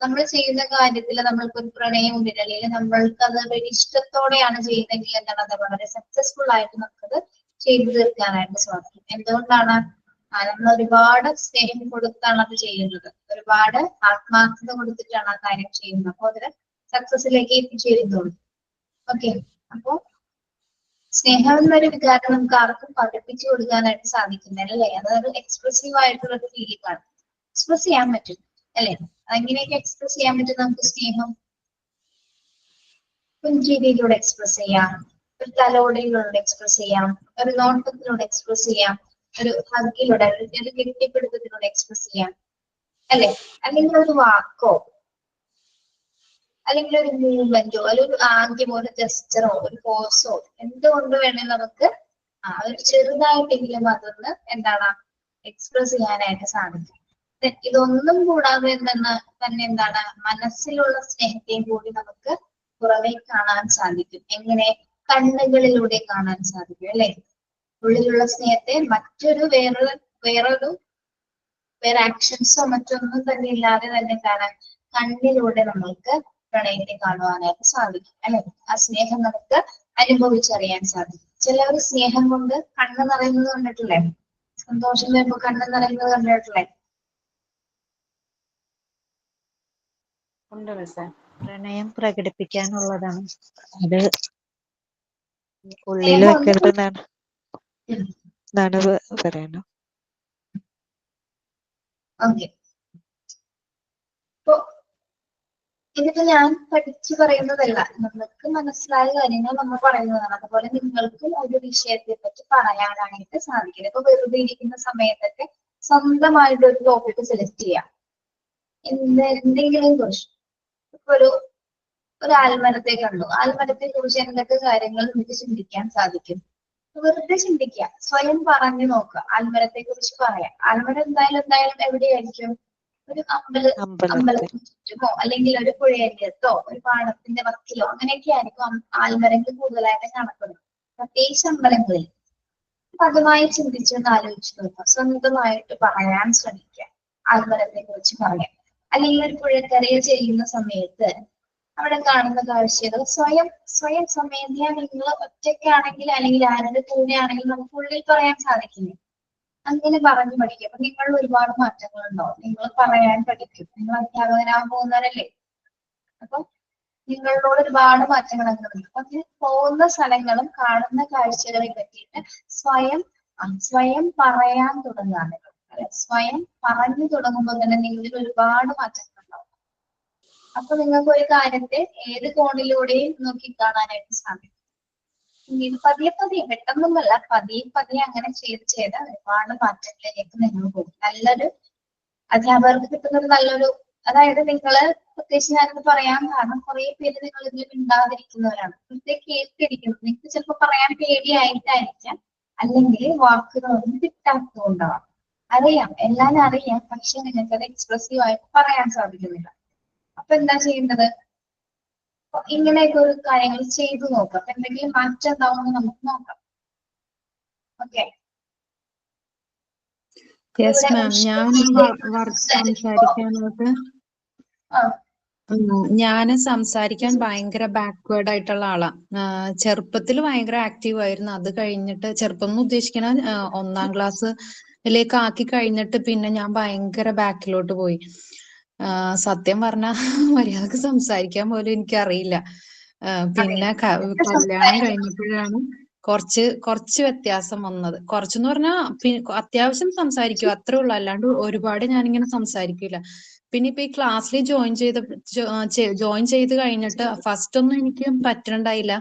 നമ്മൾ ചെയ്യുന്ന കാര്യത്തിൽ നമ്മൾക്കൊരു പ്രണയം ഉണ്ടെങ്കിൽ അല്ലെങ്കിൽ നമ്മൾക്ക് അത് ഇഷ്ടത്തോടെയാണ് ചെയ്യുന്നതെങ്കിൽ അത് വളരെ സക്സസ്ഫുൾ ആയിട്ട് നമുക്കത് ചെയ്തു തീർക്കാനായിട്ട് സാധിക്കും. എന്തുകൊണ്ടാണ്? നമ്മൾ ഒരുപാട് സ്നേഹം കൊടുത്താണ് അത് ചെയ്യുന്നത്, ഒരുപാട് ആത്മാർത്ഥത കൊടുത്തിട്ടാണ് ആ കാര്യം ചെയ്യുന്നത്. അപ്പൊ അതിന് സക്സസിലേക്ക് എത്തിച്ചേരുന്നുള്ളൂ. ഓക്കെ, അപ്പൊ സ്നേഹം എന്നൊരു വികാരം നമുക്ക് ആർക്കും പഠിപ്പിച്ചു കൊടുക്കാനായിട്ട് സാധിക്കുന്നില്ല അല്ലേ? അതൊരു എക്സ്പ്രസീവ് ആയിട്ടുള്ള ഒരു ഫീലിംഗ് ആണ്. എക്സ്പ്രസ് ചെയ്യാൻ പറ്റും അല്ലെ? എങ്ങനെയൊക്കെ എക്സ്പ്രസ് ചെയ്യാൻ പറ്റും നമുക്ക് സ്നേഹം? പുഞ്ചിരിയിലൂടെ എക്സ്പ്രസ് ചെയ്യാം, ഒരു തലോടയിലൂടെ എക്സ്പ്രസ് ചെയ്യാം, ഒരു നോട്ടത്തിലൂടെ എക്സ്പ്രസ് ചെയ്യാം, ഒരു ഹഗ്ഗിലൂടെ, ഒരു കെട്ടിപ്പിടുത്തത്തിലൂടെ എക്സ്പ്രസ് ചെയ്യാം അല്ലെ? അല്ലെങ്കിൽ ഒരു വാക്കോ, അല്ലെങ്കിൽ ഒരു മൂവ്മെന്റോ, അല്ലെങ്കിൽ ഒരു ആംഗ്യമോ, ഒരു ജസ്റ്ററോ, ഒരു പോസോ, എന്തുകൊണ്ട് വേണമെങ്കിൽ നമുക്ക് ഒരു ചെറുതായിട്ടെങ്കിലും അതൊന്ന് എന്താണ് എക്സ്പ്രസ് ചെയ്യാനായിട്ട് സാധിക്കും. ഇതൊന്നും കൂടാതെ തന്നെ എന്താണ് മനസ്സിലുള്ള സ്നേഹത്തെയും കൂടി നമുക്ക് പുറമേ കാണാൻ സാധിക്കും. എങ്ങനെ? കണ്ണുകളിലൂടെ കാണാൻ സാധിക്കും അല്ലെ? ഉള്ളിലുള്ള സ്നേഹത്തെ മറ്റൊരു വേറെ ആക്ഷൻസോ മറ്റൊന്നും തന്നെ ഇല്ലാതെ തന്നെ കാണാൻ കണ്ണിലൂടെ നമ്മൾക്ക് പ്രണയത്തെ കാണുവാനായിട്ട് സാധിക്കും അല്ലെ? ആ സ്നേഹം നമുക്ക് അനുഭവിച്ചറിയാൻ സാധിക്കും. ചിലവർ സ്നേഹം കൊണ്ട് കണ്ണ് നിറയുന്നത് കണ്ടിട്ടില്ലേ? സന്തോഷം വരുമ്പോ കണ്ണ് നിറയുന്നത് കണ്ടിട്ടില്ലേ? ഉണ്ട് മിസ്സേ. പ്രണയം പ്രകടിപ്പിക്കാനുള്ളതാണ്, അത് ഉള്ളിൽ സ്നേഹം ഒന്ന് വെക്കരുതെന്നാണ് പറയുന്നത്. ഓക്കെ, അപ്പൊ ഇതിപ്പോ ഞാൻ പഠിച്ചു പറയുന്നതല്ല, നമുക്ക് മനസ്സിലായ കാര്യങ്ങൾ നമ്മൾ പറയുന്നതാണ്. അതുപോലെ നിങ്ങൾക്കും ഒരു വിഷയത്തെ പറ്റി പറയാനായിട്ട് സാധിക്കില്ല. ഇപ്പൊ വെറുതെ ഇരിക്കുന്ന സമയത്തൊക്കെ സ്വന്തമായിട്ട് ഒരു ടോപ്പിക് സെലക്ട് ചെയ്യാം. എന്തെങ്കിലും കുറിച്ച് ഇപ്പൊ ഒരു ആൽമരത്തെ കണ്ടു, ആൽമരത്തെ കുറിച്ച് എന്തൊക്കെ കാര്യങ്ങൾ നിങ്ങൾക്ക് ചിന്തിക്കാൻ സാധിക്കും? വെറുതെ ചിന്തിക്കുക, സ്വയം പറഞ്ഞു നോക്കുക. ആൽമരത്തെ കുറിച്ച് പറയാം. ആൽമരം എന്തായാലും എവിടെയായിരിക്കും? ഒരു അമ്പലത്തിന് ചുറ്റുമോ, അല്ലെങ്കിൽ ഒരു പുഴയരികത്തോ, ഒരു പാടത്തിന്റെ വക്കിലോ, അങ്ങനെയൊക്കെ ആയിരിക്കും ആൽമരങ്ങൾ കൂടുതലായിട്ട് കാണപ്പെടുന്നത്, പ്രത്യേകിച്ച് അമ്പലങ്ങളിൽ. അതുമായി ചിന്തിച്ചൊന്ന് ആലോചിച്ച് നോക്കുക. സ്വന്തമായിട്ട് പറയാൻ ശ്രമിക്കുക, ആൽമരത്തെ കുറിച്ച് പറയാം. അല്ലെങ്കിൽ ഒരു പുഴക്കരയിൽ ചെയ്യുന്ന സമയത്ത് അവിടെ കാണുന്ന കാഴ്ചകൾ സ്വയം സ്വമേധയാ നിങ്ങൾ ഒറ്റയ്ക്കാണെങ്കിൽ അല്ലെങ്കിൽ ആരുടെ കൂടെ ആണെങ്കിലും നമുക്ക് ഉള്ളിൽ പറയാൻ സാധിക്കില്ലേ? അങ്ങനെ പറഞ്ഞു പഠിക്കും. അപ്പൊ നിങ്ങളിൽ ഒരുപാട് മാറ്റങ്ങൾ ഉണ്ടാവും. നിങ്ങൾ പറയാൻ പഠിക്കും. നിങ്ങൾ അധ്യാപകനാകാൻ പോകുന്നവരല്ലേ? അപ്പൊ നിങ്ങളോട് ഒരുപാട് മാറ്റങ്ങൾ അങ്ങനെ വരും. അപ്പൊ അങ്ങനെ പോകുന്ന സ്ഥലങ്ങളും കാണുന്ന കാഴ്ചകളെ പറ്റിയിട്ട് സ്വയം പറയാൻ തുടങ്ങാണ്. സ്വയം പറഞ്ഞു തുടങ്ങുമ്പോൾ തന്നെ നിങ്ങളിൽ ഒരുപാട് മാറ്റങ്ങൾ ഉണ്ടാവും. അപ്പൊ നിങ്ങൾക്ക് ഒരു കാര്യത്തെ ഏത് കോണിലൂടെയും നോക്കി കാണാനായിട്ട് സാധിക്കും. ഇത് പതിയെ പെട്ടെന്നൊന്നുമല്ല, പതിയെ അങ്ങനെ ചെയ്ത് ഒരുപാട് മാറ്റങ്ങളിലേക്ക് നിങ്ങൾ പോകും. നല്ലൊരു അധ്യാപകർക്ക് കിട്ടുന്ന നല്ലൊരു, അതായത് നിങ്ങള് പ്രത്യേകിച്ച് ഞാനിത് പറയാൻ കാരണം കുറെ പേര് നിങ്ങൾ ഇതിൽ മിണ്ടാതിരിക്കുന്നവരാണ്. വെറുതെ കേട്ടിരിക്കുന്നത്. നിങ്ങൾക്ക് ചിലപ്പോൾ പറയാൻ പേടിയായിട്ടായിരിക്കാം, അല്ലെങ്കിൽ വാക്കുകളൊന്നും കിട്ടാത്തതുകൊണ്ടാവാം. അറിയാം, എല്ലാം അറിയാം, പക്ഷെ നിങ്ങൾക്ക് അത് എക്സ്പ്രസീവ് ആയിട്ട് പറയാൻ സാധിക്കുന്നില്ല. അപ്പൊ എന്താ ചെയ്യേണ്ടത്? ഇങ്ങനെയൊക്കെ ഒരു കാര്യങ്ങൾ ചെയ്തു നോക്കാം. അപ്പൊ എന്തെങ്കിലും മാറ്റം ഉണ്ടാവുമെന്ന് നമുക്ക് നോക്കാം. ഓക്കെ, യെസ് മാം, ഞാൻ സംസാരിക്കാനായിട്ട് ഞാൻ സംസാരിക്കാൻ ഭയങ്കര ബാക്ക്വേർഡ് ആയിട്ടുള്ള ആളാ. ചെറുപ്പത്തിൽ ഭയങ്കര ആക്റ്റീവ് ആയിരുന്നു. അത് കഴിഞ്ഞിട്ട് ചെറുപ്പം എന്ന് ഉദ്ദേശിക്കണ 1ാം ക്ലാസ്സിലേക്ക് ആക്കി കഴിഞ്ഞിട്ട് പിന്നെ ഞാൻ ഭയങ്കര ബാക്കിലോട്ട് പോയി. സത്യം പറഞ്ഞ മര്യാദക്ക് സംസാരിക്കാൻ പോലും എനിക്കറിയില്ല. പിന്നെ കല്യാണം കഴിഞ്ഞപ്പോഴാണ് കുറച്ച് വ്യത്യാസം വന്നത്. കുറച്ചെന്ന് പറഞ്ഞാൽ അത്യാവശ്യം സംസാരിക്കും, അത്രേ ഉള്ളൂ. അല്ലാണ്ട് ഒരുപാട് ഞാനിങ്ങനെ സംസാരിക്കില്ല. പിന്നെ ഇപ്പൊ ഈ ക്ലാസ്സിൽ ജോയിൻ ചെയ്ത് കഴിഞ്ഞിട്ട് ഫസ്റ്റ് ഒന്നും എനിക്ക് പറ്റണ്ടായില്ല.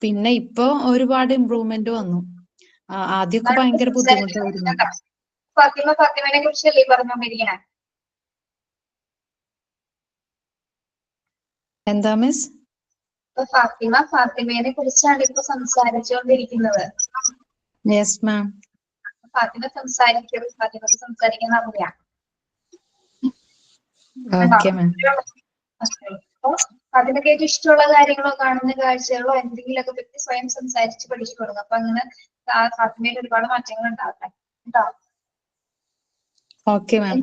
പിന്നെ ഇപ്പൊ ഒരുപാട് ഇമ്പ്രൂവ്മെന്റ് വന്നു. ആദ്യമൊക്കെ ഭയങ്കര ബുദ്ധിമുട്ടായിരുന്നു. ഫാത്തിമനെ കുറിച്ചല്ലേ പറഞ്ഞോണ്ടിരിക്കണേ? എന്താ മിസ്? ഫാത്തിമയെ കുറിച്ചാണ് ഇപ്പൊ സംസാരിച്ചുകൊണ്ടിരിക്കുന്നത്. Yes ma'am. ഫാത്തിമ സംസാരിക്കാൻ അറിയാം. Okay ma'am. അപ്പൊ അതിനൊക്കെ ഏറ്റവും ഇഷ്ടമുള്ള കാര്യങ്ങളോ കാണുന്ന കാഴ്ചകളോ എന്തെങ്കിലുമൊക്കെ പറ്റി സ്വയം സംസാരിച്ച് പഠിച്ചു കൊടുക്കും. അപ്പൊ അങ്ങനെ ഫാത്തിമയിൽ ഒരുപാട് മാറ്റങ്ങൾ ഉണ്ടാവട്ടെ കേട്ടോ. Okay ma'am.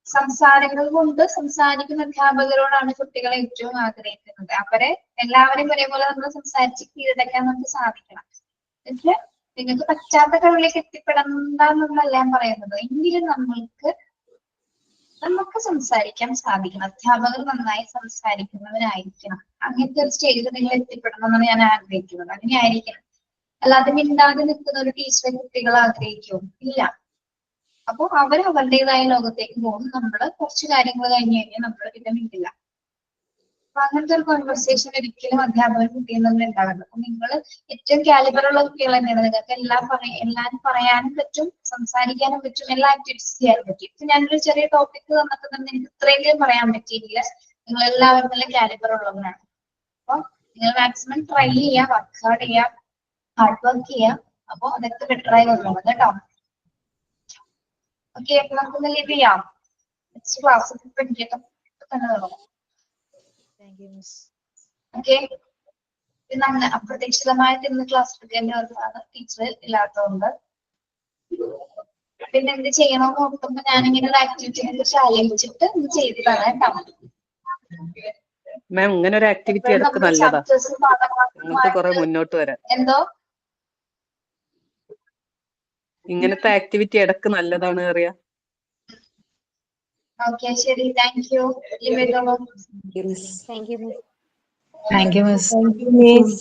സംസാരങ്ങൾ കൊണ്ട് സംസാരിക്കുന്ന അധ്യാപകരോടാണ് കുട്ടികൾ ഏറ്റവും ആഗ്രഹിക്കുന്നത്. എല്ലാവരെയും ഒരേപോലെ നമ്മൾ സംസാരിച്ച് കീഴടക്കാൻ നമുക്ക് സാധിക്കണം. എന്നിട്ട് നിങ്ങൾക്ക് പറ്റാത്ത കഴിവിലേക്ക് എത്തിപ്പെടണ്ടെന്നല്ല ഞാൻ പറയുന്നത്. എങ്കിലും നമുക്ക് സംസാരിക്കാൻ സാധിക്കണം. അധ്യാപകർ നന്നായി സംസാരിക്കുന്നവരായിരിക്കണം. അങ്ങനത്തെ ഒരു സ്റ്റേജിൽ നിങ്ങൾ എത്തിപ്പെടണം എന്നാണ് ഞാൻ ആഗ്രഹിക്കുന്നത്. അങ്ങനെ ആയിരിക്കണം. അല്ലാതെ മിണ്ടാതെ നിൽക്കുന്ന ഒരു ടീച്ചറെ കുട്ടികൾ ആഗ്രഹിക്കും ഇല്ല. അപ്പൊ അവർ അവരുടേതായ ലോകത്തേക്ക് പോകും. നമ്മള് കുറച്ച് കാര്യങ്ങൾ കഴിഞ്ഞ് കഴിഞ്ഞാൽ നമ്മൾ പിന്നെ മിണ്ടില്ല. അപ്പൊ അങ്ങനത്തെ ഒരു കോൺവെർസേഷൻ ഒരിക്കലും അധ്യാപകർ കുട്ടിയിൽ നിന്ന് ഉണ്ടാവില്ല. അപ്പൊ നിങ്ങൾ ഏറ്റവും കാലിബറുള്ള കുട്ടികൾ തന്നെയാണ്. നിങ്ങൾക്ക് എല്ലാം പറയാനും പറ്റും, സംസാരിക്കാനും പറ്റും, എല്ലാ ആക്ടിവിറ്റീസ് ചെയ്യാൻ പറ്റും. ഇപ്പൊ ഞാനൊരു ചെറിയ ടോപ്പിക് തന്നിട്ട് തന്നെ എനിക്ക് ഇത്രയെങ്കിലും പറയാൻ പറ്റിയില്ല. നിങ്ങൾ എല്ലാവരും നല്ല കാലിബർ ഉള്ളവരാണ്. അപ്പൊ നിങ്ങൾ മാക്സിമം ട്രൈ ചെയ്യുക, വർക്ക് ഹാർഡ് ചെയ്യുക, ഹാർഡ് വർക്ക് ചെയ്യുക. അപ്പൊ അതൊക്കെ ബെറ്ററായി വരണം കേട്ടോ. ഓക്കെ, അപ്പൊ നമുക്കൊന്ന് ലീവ് ചെയ്യാം. നെക്സ്റ്റ് ക്ലാസ് തന്നെ തുടങ്ങാം. ഓക്കെ, പിന്നെ അപ്രതീക്ഷിതമായിട്ട് ഇന്ന് ക്ലാസ് എടുക്കേണ്ടി വന്നതാണ് ടീച്ചർ ഇല്ലാത്തതുകൊണ്ട്. പിന്നെ എന്ത് ചെയ്യണമെന്ന് നോക്കുമ്പോ ഞാനിങ്ങനെ ഒരു ആക്ടിവിറ്റി ചാലിച്ചിട്ട് ഇത് ചെയ്തതാണ് കേട്ടോ. മാം ഇങ്ങനെ ഒരു ആക്ടിവിറ്റി ഇടക്ക് നല്ലതാ, നിങ്ങൾക്ക് കുറെ മുന്നോട്ട് വരാൻ. എന്തോ ഇങ്ങനത്തെ ആക്ടിവിറ്റി ഇടക്ക് നല്ലതാണ് അറിയാ. ഓക്കെ, ശരി, thank you. Thank you. Thank you miss. Thank you miss.